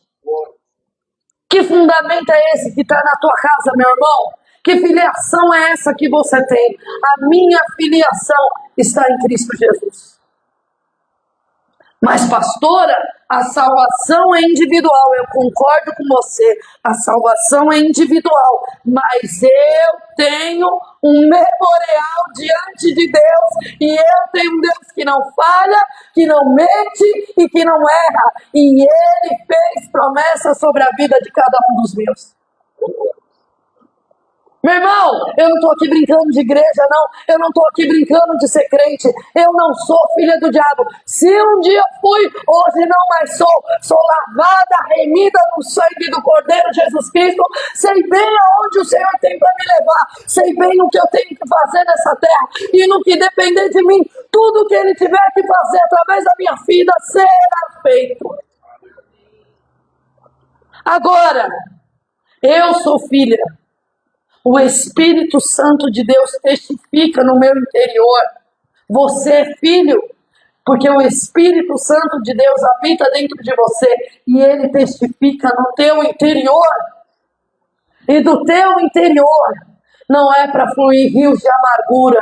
Que fundamento é esse que está na tua casa, meu irmão? Que filiação é essa que você tem? A minha filiação está em Cristo Jesus. Mas, pastora, a salvação é individual. Eu concordo com você. A salvação é individual. Mas eu tenho um memorial diante de Deus. E eu tenho um Deus que não falha, que não mente e que não erra. E Ele fez promessa sobre a vida de cada um dos meus. Meu irmão, eu não estou aqui brincando de igreja, não. Eu não estou aqui brincando de ser crente. Eu não sou filha do diabo. Se um dia fui, hoje não mais sou. Sou lavada, remida no sangue do Cordeiro Jesus Cristo. Sei bem aonde o Senhor tem para me levar. Sei bem o que eu tenho que fazer nessa terra. E no que depender de mim, tudo que Ele tiver que fazer através da minha vida será feito. Agora, eu sou filha. O Espírito Santo de Deus testifica no meu interior. Você é filho, porque o Espírito Santo de Deus habita dentro de você e ele testifica no teu interior. E do teu interior não é para fluir rios de amargura.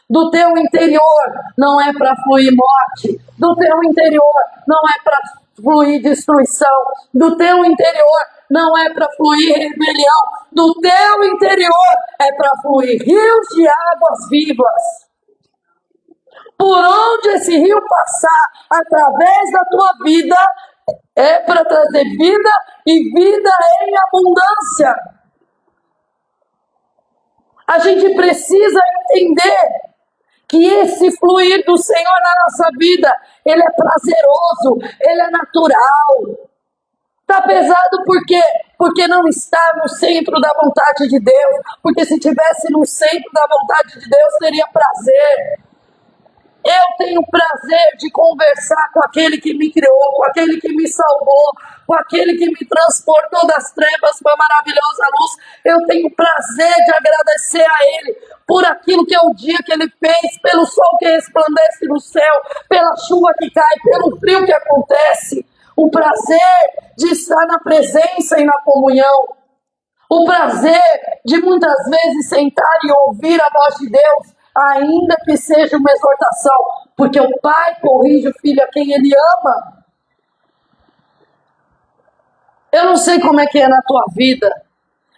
Do teu interior não é para fluir morte. Do teu interior não é para fluir destruição. Do teu interior não é para fluir rebelião. Do teu interior é para fluir rios de águas vivas. Por onde esse rio passar, através da tua vida, é para trazer vida e vida em abundância. A gente precisa entender que esse fluir do Senhor na nossa vida, ele é prazeroso, ele é natural. Está pesado por quê? Porque não está no centro da vontade de Deus. Porque se tivesse no centro da vontade de Deus, teria prazer. Eu tenho prazer de conversar com aquele que me criou, com aquele que me salvou, com aquele que me transportou das trevas para a maravilhosa luz. Eu tenho prazer de agradecer a Ele por aquilo que é o dia que Ele fez, pelo sol que resplandece no céu, pela chuva que cai, pelo frio que acontece. O prazer de estar na presença e na comunhão. O prazer de muitas vezes sentar e ouvir a voz de Deus, ainda que seja uma exortação, porque o pai corrige o filho a quem ele ama. Eu não sei como é que é na tua vida.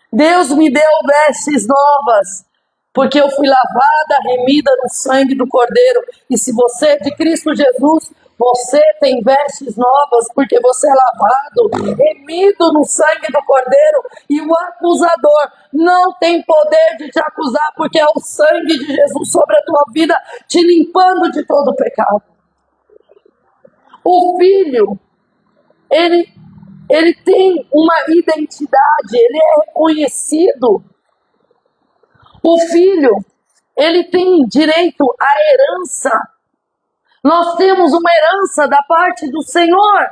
Deus me deu vestes novas, porque eu fui lavada, remida no sangue do Cordeiro. E se você é de Cristo Jesus, você tem vestes novas, porque você é lavado, remido no sangue do Cordeiro. E o acusador não tem poder de te acusar, porque é o sangue de Jesus sobre a tua vida, te limpando de todo o pecado. O filho, ele tem uma identidade, ele é reconhecido. O filho, ele tem direito à herança. Nós temos uma herança da parte do Senhor.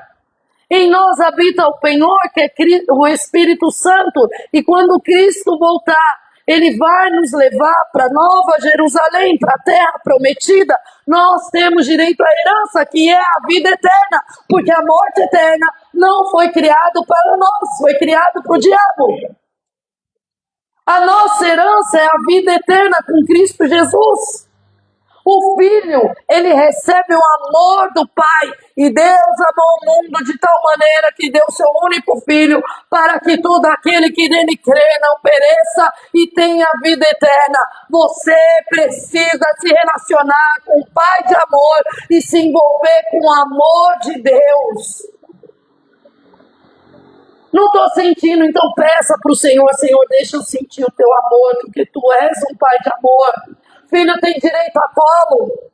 Em nós habita o penhor, que é o Espírito Santo. E quando Cristo voltar, Ele vai nos levar para Nova Jerusalém, para a terra prometida. Nós temos direito à herança, que é a vida eterna. Porque a morte eterna não foi criada para nós, foi criada para o diabo. A nossa herança é a vida eterna com Cristo Jesus. O Filho, ele recebe o amor do Pai. E Deus amou o mundo de tal maneira que deu seu único Filho, para que todo aquele que nele crê não pereça e tenha vida eterna. Você precisa se relacionar com o Pai de amor e se envolver com o amor de Deus. Não estou sentindo, então peça para o Senhor: Senhor, deixa eu sentir o teu amor, porque tu és um Pai de amor. Filho tem direito a colo.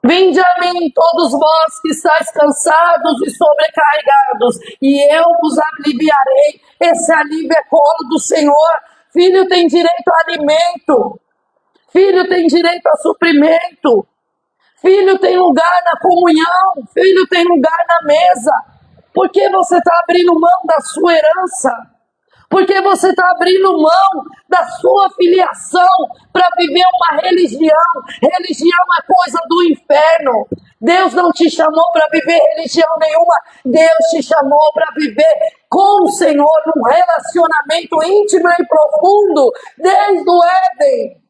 Vinde a mim, todos vós que estáis cansados e sobrecarregados, e eu vos aliviarei. Esse alívio é colo do Senhor. Filho tem direito a alimento. Filho tem direito a suprimento. Filho tem lugar na comunhão. Filho tem lugar na mesa. Por que você está abrindo mão da sua herança? Porque você está abrindo mão da sua filiação para viver uma religião. Religião é coisa do inferno. Deus não te chamou para viver religião nenhuma. Deus te chamou para viver com o Senhor num relacionamento íntimo e profundo desde o Éden.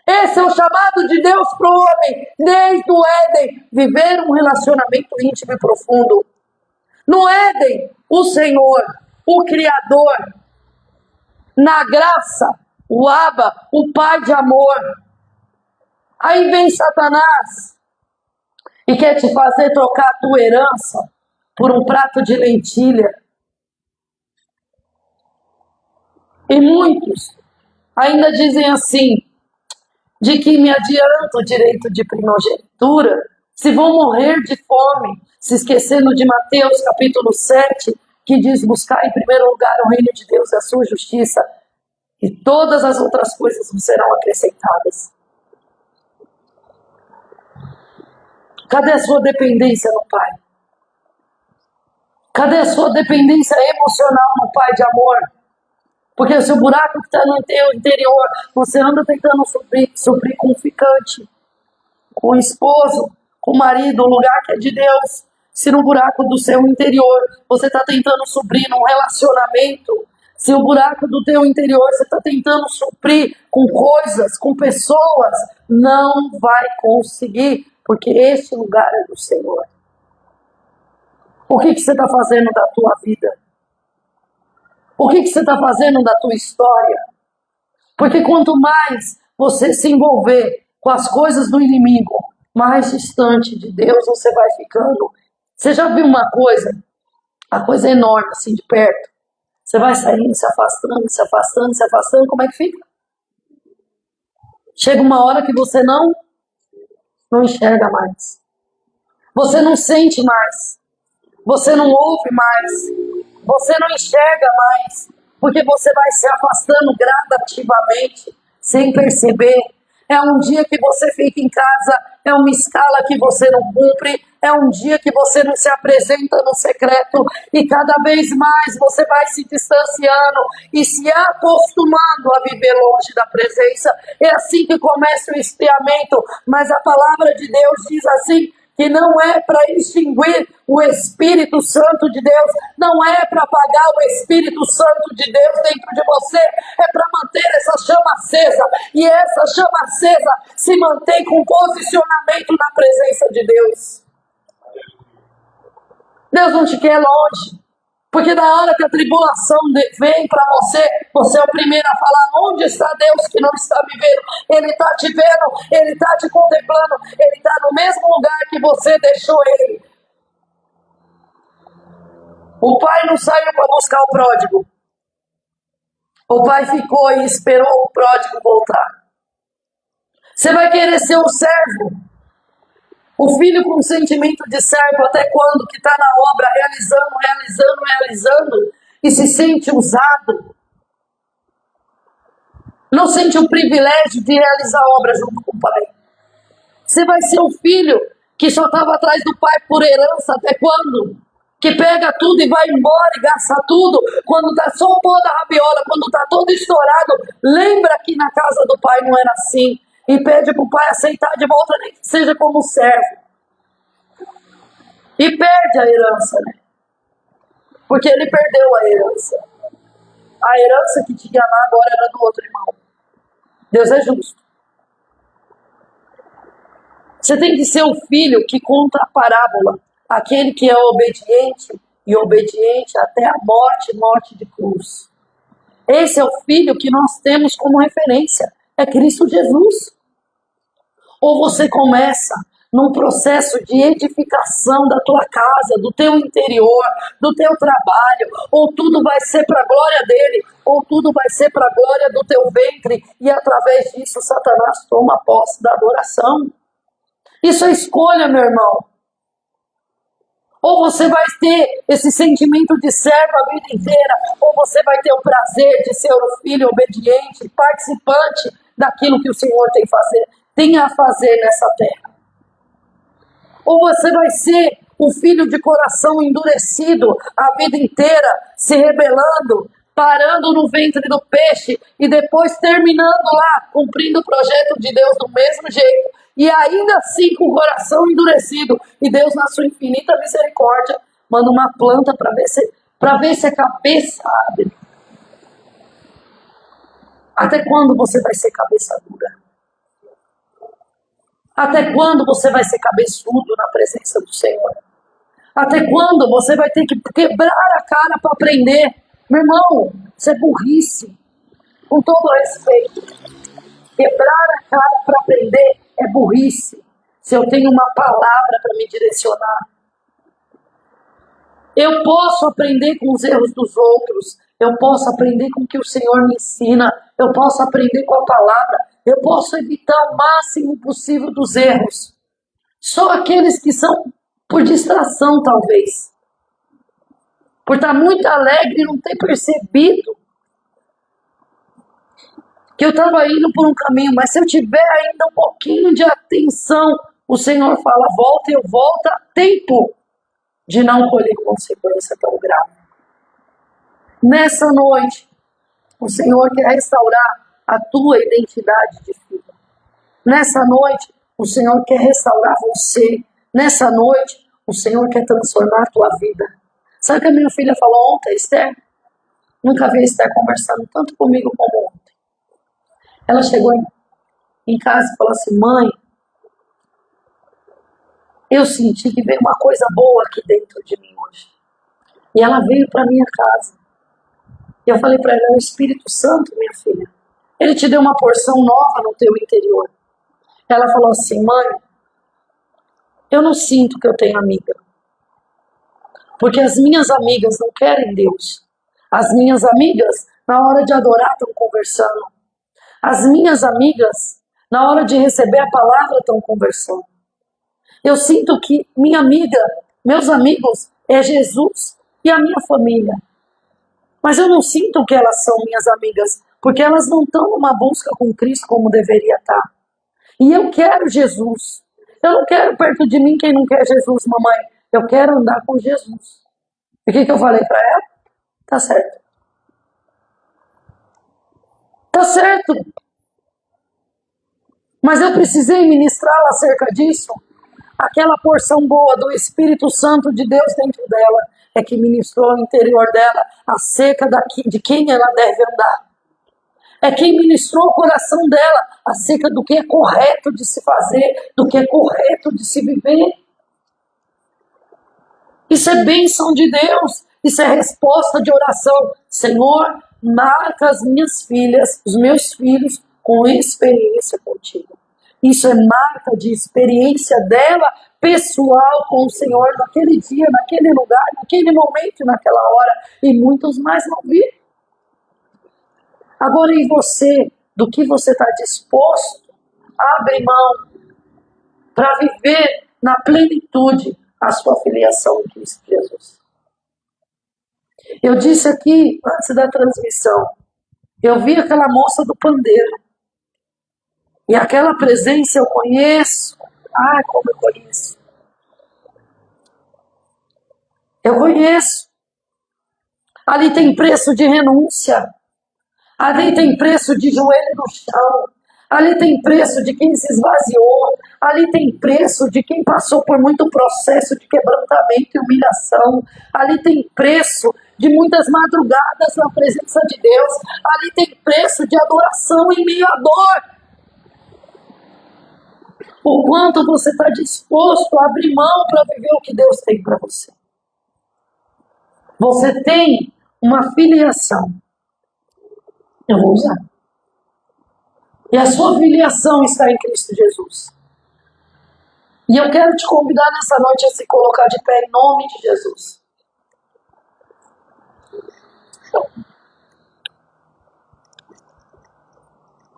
Esse é o chamado de Deus para o homem, desde o Éden. Viver um relacionamento íntimo e profundo. No Éden, o Senhor, o Criador, na graça, o Abba, o Pai de amor. Aí vem Satanás e quer te fazer trocar a tua herança por um prato de lentilha. E muitos ainda dizem assim: de que me adianta o direito de primogenitura, se vão morrer de fome, se esquecendo de Mateus capítulo 7, que diz: buscar em primeiro lugar o reino de Deus e a sua justiça, e todas as outras coisas vos serão acrescentadas. Cadê a sua dependência no Pai? Cadê a sua dependência emocional no Pai de amor? Porque se o buraco que está no teu interior, você anda tentando suprir com o ficante, com o esposo, com o marido, o lugar que é de Deus. Se no buraco do seu interior você está tentando suprir num relacionamento, se o buraco do teu interior você está tentando suprir com coisas, com pessoas, não vai conseguir, porque este lugar é do Senhor. O que você está fazendo da tua vida? O que você está fazendo da tua história? Porque quanto mais você se envolver com as coisas do inimigo, mais distante de Deus você vai ficando. Você já viu uma coisa? A coisa é enorme, assim, de perto. Você vai saindo, se afastando, se afastando, se afastando, como é que fica? Chega uma hora que você não enxerga mais. Você não sente mais. Você não ouve mais, você não enxerga mais, porque você vai se afastando gradativamente, sem perceber. É um dia que você fica em casa, é uma escala que você não cumpre, é um dia que você não se apresenta no secreto, e cada vez mais você vai se distanciando e se acostumando a viver longe da presença. É assim que começa o esfriamento, mas a palavra de Deus diz assim, que não é para extinguir o Espírito Santo de Deus, não é para apagar o Espírito Santo de Deus dentro de você, é para manter essa chama acesa, e essa chama acesa se mantém com posicionamento na presença de Deus. Deus não te quer longe, porque na hora que a tribulação vem para você, você é o primeiro a falar, onde está Deus que não está me vendo? Ele está te vendo, Ele está te contemplando, Ele está no mesmo lugar que você deixou Ele. O pai não saiu para buscar o pródigo. O pai ficou e esperou o pródigo voltar. Você vai querer ser um servo? O filho com sentimento de servo até quando? Que está na obra, realizando, e se sente usado. Não sente o privilégio de realizar a obra junto com o pai. Você vai ser um filho que só estava atrás do pai por herança até quando? Que pega tudo e vai embora e gasta tudo. Quando está só o pó da rabiola, quando está todo estourado, lembra que na casa do pai não era assim. E pede para o pai aceitar de volta, nem que seja como servo. E perde a herança, né? Porque ele perdeu a herança. A herança que tinha lá agora era do outro irmão. Deus é justo. Você tem que ser o filho que conta a parábola. Aquele que é obediente e obediente até a morte de cruz. Esse é o filho que nós temos como referência. É Cristo Jesus. Ou você começa num processo de edificação da tua casa, do teu interior, do teu trabalho, ou tudo vai ser para a glória dele, ou tudo vai ser para a glória do teu ventre, e através disso Satanás toma posse da adoração. Isso é escolha, meu irmão. Ou você vai ter esse sentimento de servo a vida inteira, ou você vai ter o prazer de ser um filho obediente, participante daquilo que o Senhor tem a fazer nessa terra. Ou você vai ser um filho de coração endurecido a vida inteira, se rebelando, parando no ventre do peixe e depois terminando lá, cumprindo o projeto de Deus do mesmo jeito, e ainda assim com o coração endurecido, e Deus na sua infinita misericórdia manda uma planta para ver se a cabeça abre. Até quando você vai ser cabeça dura? Até quando você vai ser cabeçudo na presença do Senhor? Até quando você vai ter que quebrar a cara para aprender? Meu irmão, isso é burrice. Com todo respeito. Quebrar a cara para aprender é burrice. Se eu tenho uma palavra para me direcionar. Eu posso aprender com os erros dos outros. Eu posso aprender com o que o Senhor me ensina. Eu posso aprender com a palavra. Eu posso evitar o máximo possível dos erros. Só aqueles que são por distração, talvez. Por estar muito alegre e não ter percebido que eu estava indo por um caminho. Mas se eu tiver ainda um pouquinho de atenção, o Senhor fala, volta e eu volto a tempo de não colher consequência tão grave. Nessa noite, o Senhor quer restaurar a tua identidade de filho. Nessa noite, o Senhor quer restaurar você. Nessa noite, o Senhor quer transformar a tua vida. Sabe o que a minha filha falou ontem, Esther? Nunca vi a Esther conversando tanto comigo como ontem. Ela chegou em casa e falou assim, mãe, eu senti que veio uma coisa boa aqui dentro de mim hoje. E ela veio para minha casa. E eu falei para ela, é o Espírito Santo, minha filha. Ele te deu uma porção nova no teu interior. Ela falou assim, mãe, eu não sinto que eu tenho amiga. Porque as minhas amigas não querem Deus. As minhas amigas, na hora de adorar, estão conversando. As minhas amigas, na hora de receber a palavra, estão conversando. Eu sinto que minha amiga, meus amigos, é Jesus e a minha família. Mas eu não sinto que elas são minhas amigas, porque elas não estão numa busca com Cristo como deveria estar. E eu quero Jesus. Eu não quero perto de mim quem não quer Jesus, mamãe. Eu quero andar com Jesus. E o que eu falei para ela? Tá certo. Tá certo. Mas eu precisei ministrá-la acerca disso. Aquela porção boa do Espírito Santo de Deus dentro dela é que ministrou no interior dela acerca de quem ela deve andar. É quem ministrou o coração dela acerca do que é correto de se fazer, do que é correto de se viver. Isso é bênção de Deus. Isso é resposta de oração. Senhor, marca as minhas filhas, os meus filhos, com experiência contigo. Isso é marca de experiência dela, pessoal, com o Senhor, naquele dia, naquele lugar, naquele momento, naquela hora. E muitos mais não viram. Agora, em você, do que você está disposto a abrir mão para viver na plenitude a sua filiação em Cristo Jesus. Eu disse aqui, antes da transmissão, eu vi aquela moça do pandeiro. E aquela presença eu conheço. Ah, como eu conheço. Eu conheço. Ali tem preço de renúncia. Ali tem preço de joelho no chão. Ali tem preço de quem se esvaziou. Ali tem preço de quem passou por muito processo de quebrantamento e humilhação. Ali tem preço de muitas madrugadas na presença de Deus. Ali tem preço de adoração em meio à dor. O quanto você está disposto a abrir mão para viver o que Deus tem para você. Você tem uma filiação. Eu vou usar. E a sua filiação está em Cristo Jesus. E eu quero te convidar nessa noite a se colocar de pé em nome de Jesus.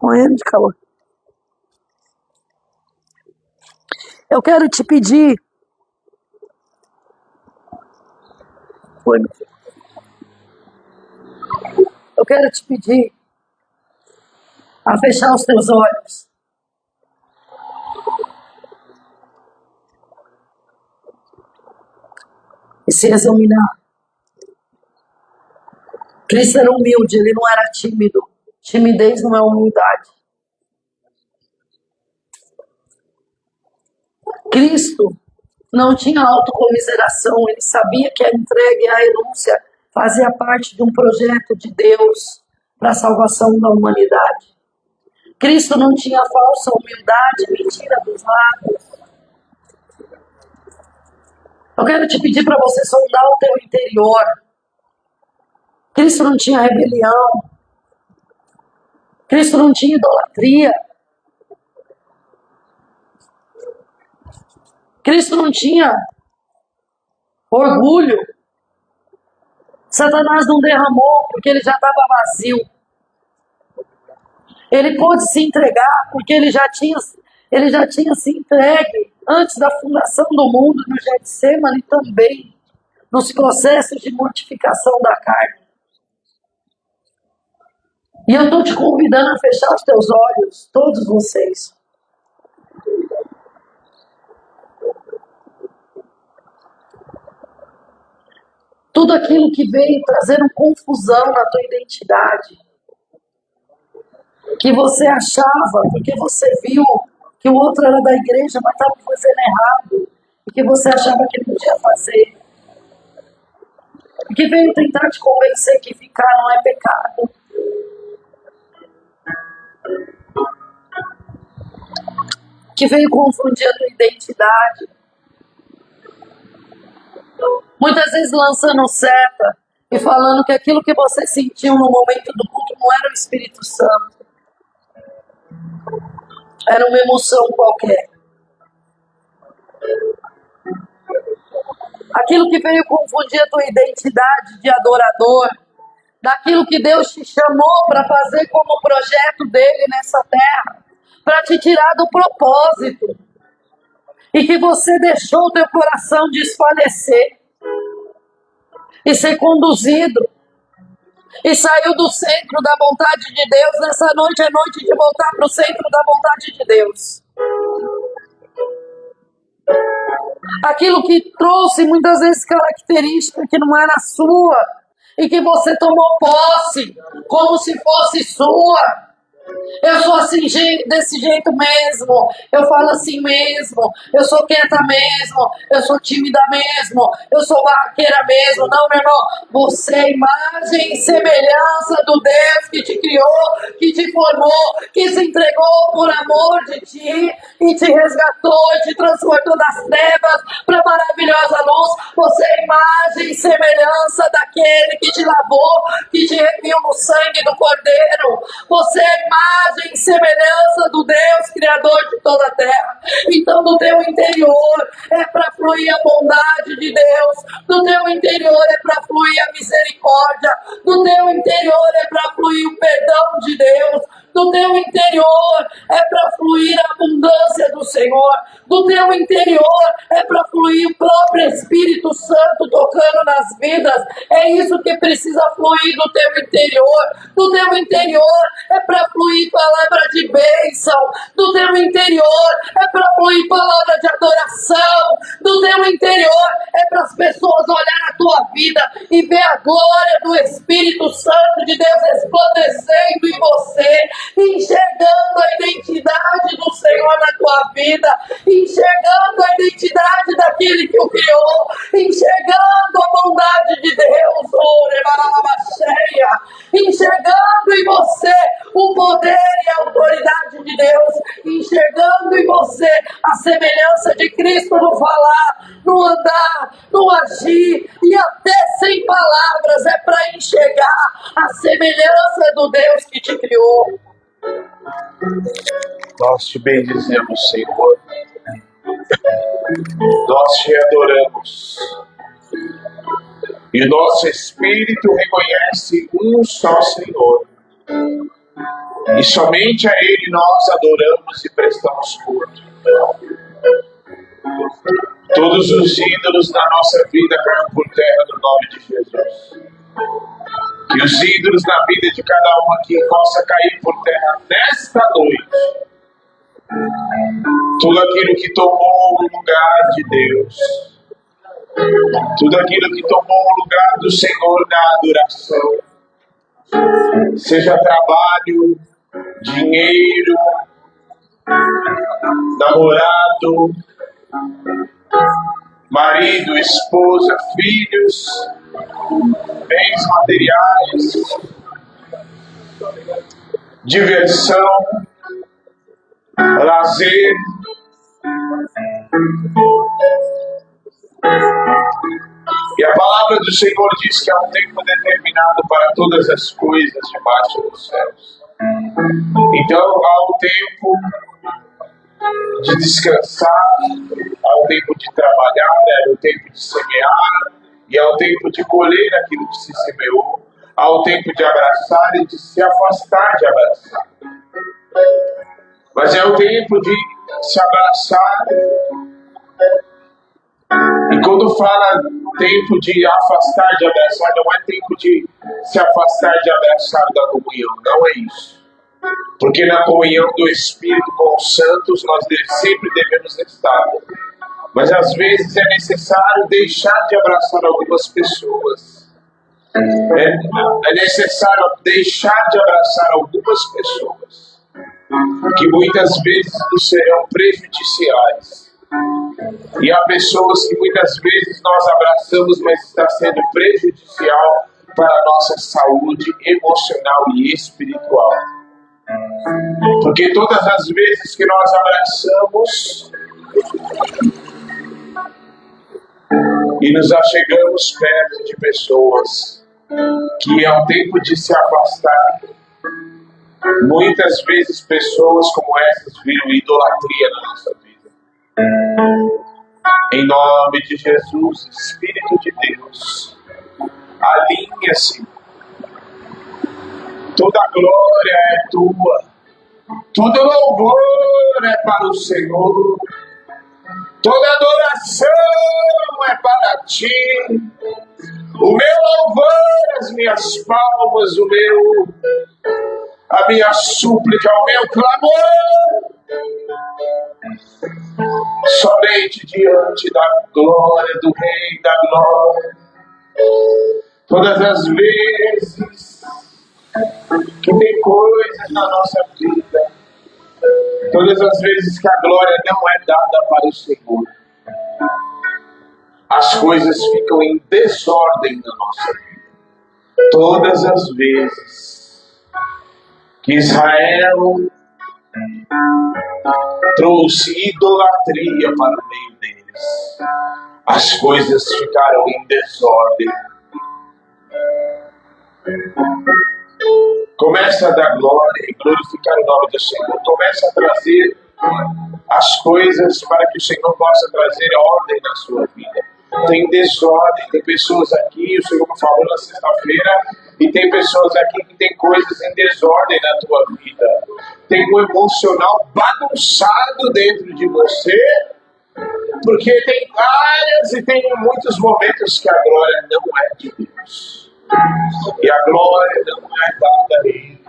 Morrendo de calor. Eu quero te pedir. Eu quero te pedir a fechar os teus olhos. E se examinar. Cristo era humilde, ele não era tímido. Timidez não é humildade. Cristo não tinha autocomiseração, ele sabia que a entrega e a renúncia fazia parte de um projeto de Deus para a salvação da humanidade. Cristo não tinha falsa humildade, mentira dos lábios. Eu quero te pedir para você sondar o teu interior. Cristo não tinha rebelião. Cristo não tinha idolatria. Cristo não tinha orgulho. Satanás não derramou porque ele já estava vazio. Ele pôde se entregar porque ele já tinha se entregue antes da fundação do mundo, no Getsemane também, nos processos de mortificação da carne. E eu estou te convidando a fechar os teus olhos, todos vocês. Tudo aquilo que veio trazendo confusão na tua identidade, que você achava, porque você viu que o outro era da igreja, mas estava fazendo errado, e que você achava que não podia fazer, e que veio tentar te convencer que ficar não é pecado. Que veio confundir a tua identidade. Muitas vezes lançando seta e falando que aquilo que você sentiu no momento do culto não era o Espírito Santo. Era uma emoção qualquer. Aquilo que veio confundir a tua identidade de adorador, daquilo que Deus te chamou para fazer como projeto dele nessa terra, para te tirar do propósito, e que você deixou o teu coração desfalecer. e ser conduzido. E saiu do centro da vontade de Deus. Nessa noite é noite de voltar para o centro da vontade de Deus. Aquilo que trouxe muitas vezes característica que não era sua e que você tomou posse como se fosse sua. Eu sou assim, desse jeito mesmo, eu falo assim mesmo, eu sou quieta mesmo, eu sou tímida mesmo, eu sou barraqueira mesmo. Não, meu irmão, você é imagem e semelhança do Deus que te criou, que te formou, que se entregou por amor de ti e te resgatou e te transportou das trevas para a maravilhosa luz. Você é imagem e semelhança daquele que te lavou, que te remiu no sangue do Cordeiro. Você é imagem e semelhança do Deus Criador de toda a terra. Então no teu interior é para fluir a bondade de Deus, no teu interior é para fluir a misericórdia, no teu interior é para fluir o perdão de Deus, no teu interior é para fluir a abundância do Senhor, no teu interior é para fluir o próprio Espírito Santo tocando nas vidas. É isso que precisa fluir no teu interior. No teu interior é para fluir palavra de bênção, no teu interior é para fluir palavra de adoração, no teu interior é para as pessoas olhar a tua vida e ver a glória do Espírito Santo de Deus resplandecendo em você, enxergando a identidade do Senhor na tua vida, enxergando a identidade daquele que o criou, enxergando a bondade de Deus, enxergando em você o poder e a autoridade de Deus, enxergando em você a semelhança de Cristo no falar, no andar, no agir e até sem palavras. É para enxergar a semelhança do Deus que te criou.
Nós te bendizemos, Senhor. Nós te adoramos. E o nosso espírito reconhece um só Senhor. E somente a Ele nós adoramos e prestamos culto. Todos os ídolos da nossa vida caem por terra no nome de Jesus. Que os ídolos na vida de cada um aqui possa cair por terra nesta noite. Tudo aquilo que tomou o lugar de Deus, tudo aquilo que tomou o lugar do Senhor na adoração, seja trabalho, dinheiro, namorado, marido, esposa, filhos, bens materiais, diversão, lazer, e a palavra do Senhor diz que há um tempo determinado para todas as coisas debaixo dos céus. Então há um tempo de descansar, há um tempo de trabalhar, há um tempo de semear, e há um tempo de colher aquilo que se semeou, há um tempo de abraçar e de se afastar de abraçar. Mas é o tempo de se abraçar. E quando fala tempo de afastar de abraçar, não é tempo de se afastar de abraçar da comunhão, não é isso. Porque na comunhão do Espírito com os santos nós sempre devemos estar. Mas às vezes é necessário deixar de abraçar algumas pessoas. É necessário deixar de abraçar algumas pessoas que muitas vezes nos serão prejudiciais. E há pessoas que muitas vezes nós abraçamos, mas está sendo prejudicial para a nossa saúde emocional e espiritual. Porque todas as vezes que nós abraçamos e nos achegamos perto de pessoas que é o tempo de se afastar, muitas vezes pessoas como essas viram idolatria na nossa vida. Em nome de Jesus, Espírito de Deus, alinha-se. Toda glória é tua, todo louvor é para o Senhor, toda adoração é para ti. O meu louvor, as minhas palmas, a minha súplica, o meu clamor, somente diante da glória do Rei da Glória. Todas as vezes que tem coisas na nossa vida, todas as vezes que a glória não é dada para o Senhor, as coisas ficam em desordem na nossa vida. Todas as vezes que Israel trouxe idolatria para o meio deles, as coisas ficaram em desordem. Começa a dar glória e glorificar o nome do Senhor. Começa a trazer as coisas para que o Senhor possa trazer ordem na sua vida. Tem desordem, tem pessoas aqui, o Senhor me falou na sexta-feira, e tem pessoas aqui que tem coisas em desordem na tua vida. Tem um emocional bagunçado dentro de você, porque tem áreas e tem muitos momentos que a glória não é de Deus. E a glória não é dada a Ele.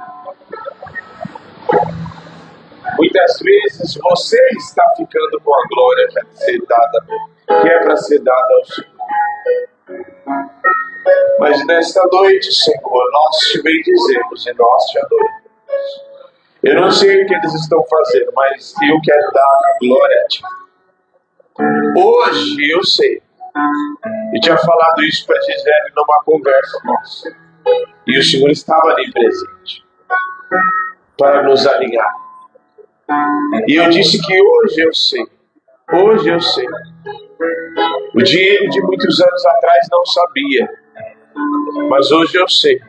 Muitas vezes você está ficando com a glória que é para ser dada ao Senhor. Mas nesta noite, Senhor, nós te bendizemos e nós te adoramos. Eu não sei o que eles estão fazendo, mas eu quero dar a glória a Ti. Hoje eu sei. Eu tinha falado isso para Gisele numa conversa nossa. E o Senhor estava ali presente para nos alinhar. E eu disse que hoje eu sei. Hoje eu sei. O Diego de muitos anos atrás não sabia. Mas hoje eu sei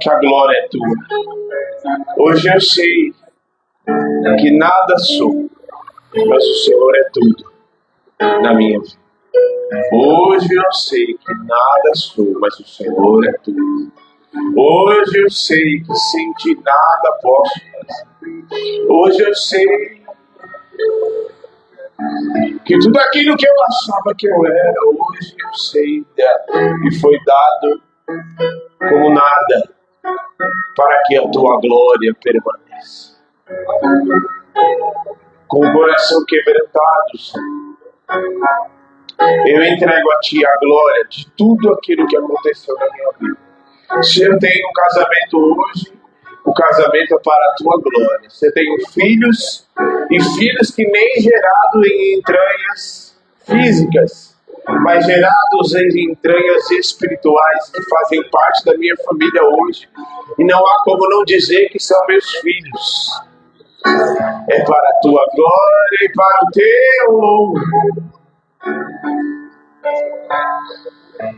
que a glória é tua. Hoje eu sei que nada sou, mas o Senhor é tudo na minha vida. Hoje eu sei que nada sou, mas o Senhor é tudo. Hoje eu sei que sem Ti nada posso fazer. Hoje eu sei que tudo aquilo que eu achava que eu era, hoje eu sei e foi dado como nada para que a Tua glória permaneça. Com o coração quebrantado, Senhor, eu entrego a Ti a glória de tudo aquilo que aconteceu na minha vida. Se eu tenho um casamento hoje, o casamento é para a Tua glória. Se eu tenho filhos, e filhos que nem gerados em entranhas físicas, mas gerados em entranhas espirituais, que fazem parte da minha família hoje. E não há como não dizer que são meus filhos. É para a Tua glória e para o Teu louvor.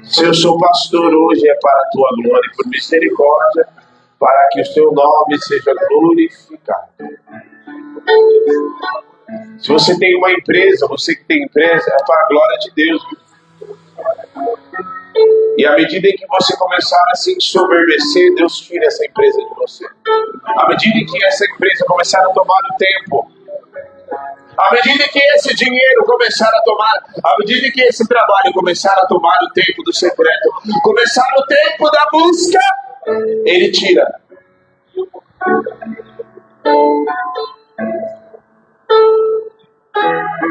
Se eu sou pastor hoje, é para a Tua glória e por misericórdia, para que o Teu nome seja glorificado. Se você tem uma empresa, você que tem empresa, é para a glória de Deus. E à medida em que você começar a se ensoberbecer, Deus tira essa empresa de você. À medida em que essa empresa começar a tomar o tempo, à medida que esse dinheiro começar a tomar, à medida que esse trabalho começar a tomar o tempo do secreto, começar o tempo da busca, Ele tira.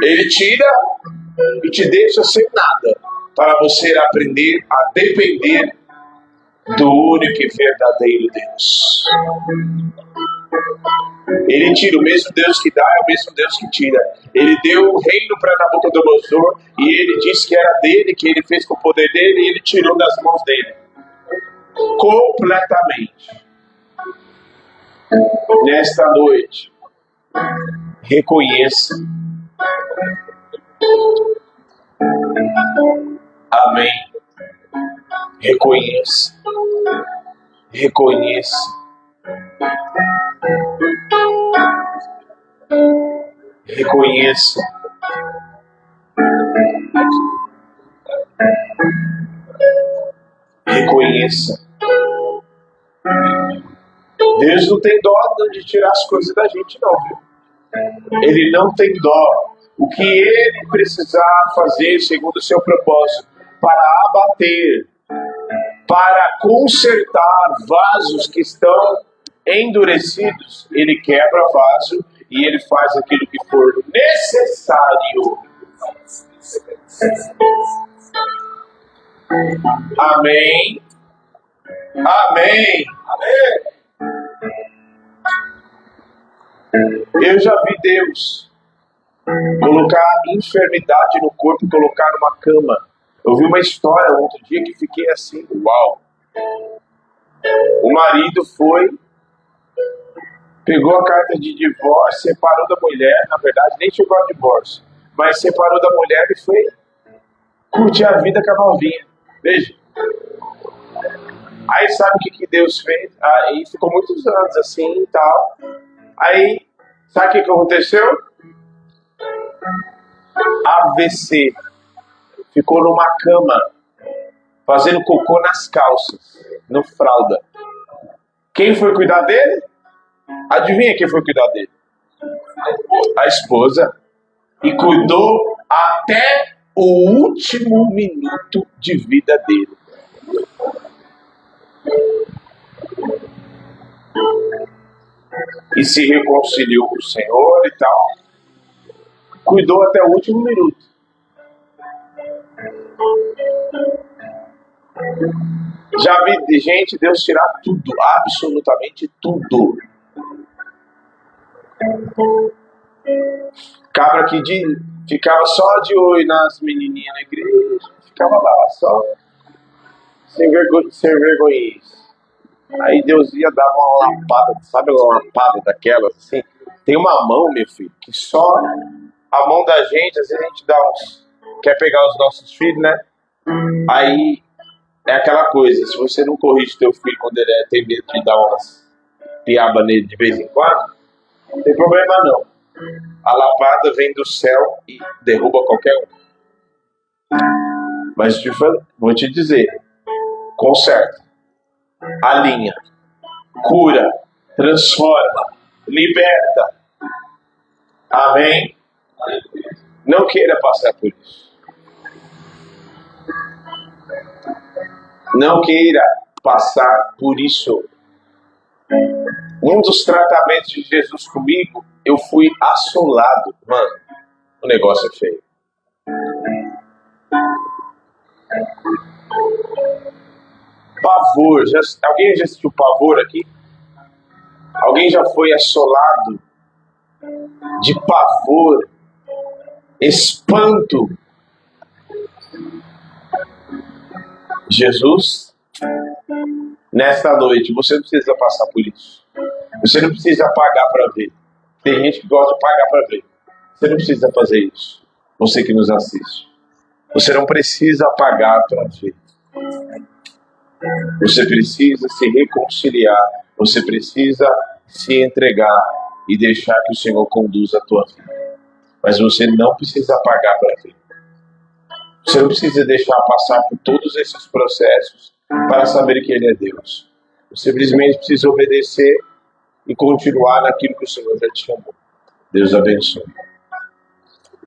Ele tira e te deixa sem nada, para você aprender a depender do único e verdadeiro Deus. Ele tira, o mesmo Deus que dá é o mesmo Deus que tira. Ele deu o reino para Nabucodonosor e ele disse que era dele, que ele fez com o poder dele, e ele tirou das mãos dele completamente. Nesta noite, reconheça. Amém. Reconheça. Reconheça. Reconheça. Reconheça. Deus não tem dó de tirar as coisas da gente, não. Ele não tem dó o que ele precisar fazer segundo o seu propósito para abater, para consertar vasos que estão endurecidos, ele quebra vaso e ele faz aquilo que for necessário. Amém. Amém. Amém. Eu já vi Deus colocar enfermidade no corpo e colocar numa cama. Eu vi uma história outro dia que fiquei assim, uau. O marido foi, pegou a carta de divórcio, separou da mulher, na verdade nem chegou ao divórcio, mas separou da mulher e foi curtir a vida com a novinha. Veja. Aí sabe o que Deus fez? Aí ficou muitos anos assim e tal. Aí, sabe o que aconteceu? AVC. Ficou numa cama, fazendo cocô nas calças, no fralda. Quem foi cuidar dele? Adivinha quem foi cuidar dele? A esposa. E cuidou até o último minuto de vida dele. E se reconciliou com o Senhor e tal. Cuidou até o último minuto. Já vi gente, Deus tirar tudo, absolutamente tudo. Cabra que ficava só de olho nas menininhas na igreja, ficava lá, só sem vergonha. Aí Deus ia dar uma lapada, sabe uma lapada daquelas assim? Tem uma mão, meu filho, que só a mão da gente, às vezes a gente dá quer pegar os nossos filhos, né? Aí é aquela coisa, se você não corrige teu filho quando ele tem medo de dar umas piaba nele de vez em quando, não tem problema não. A lapada vem do céu e derruba qualquer um. Mas vou te dizer, conserta, alinha, cura, transforma, liberta. Amém? Não queira passar por isso. Não queira passar por isso. Um dos tratamentos de Jesus comigo, eu fui assolado. Mano, o negócio é feio. Pavor. Alguém já assistiu Pavor aqui? Alguém já foi assolado de pavor, espanto? Jesus, nesta noite, você não precisa passar por isso. Você não precisa pagar para ver. Tem gente que gosta de pagar para ver. Você não precisa fazer isso. Você que nos assiste. Você não precisa pagar para ver. Você precisa se reconciliar. Você precisa se entregar e deixar que o Senhor conduza a tua vida. Mas você não precisa pagar para ver. Você não precisa deixar passar por todos esses processos para saber que Ele é Deus. Você simplesmente precisa obedecer e continuar naquilo que o Senhor já te chamou. Deus abençoe.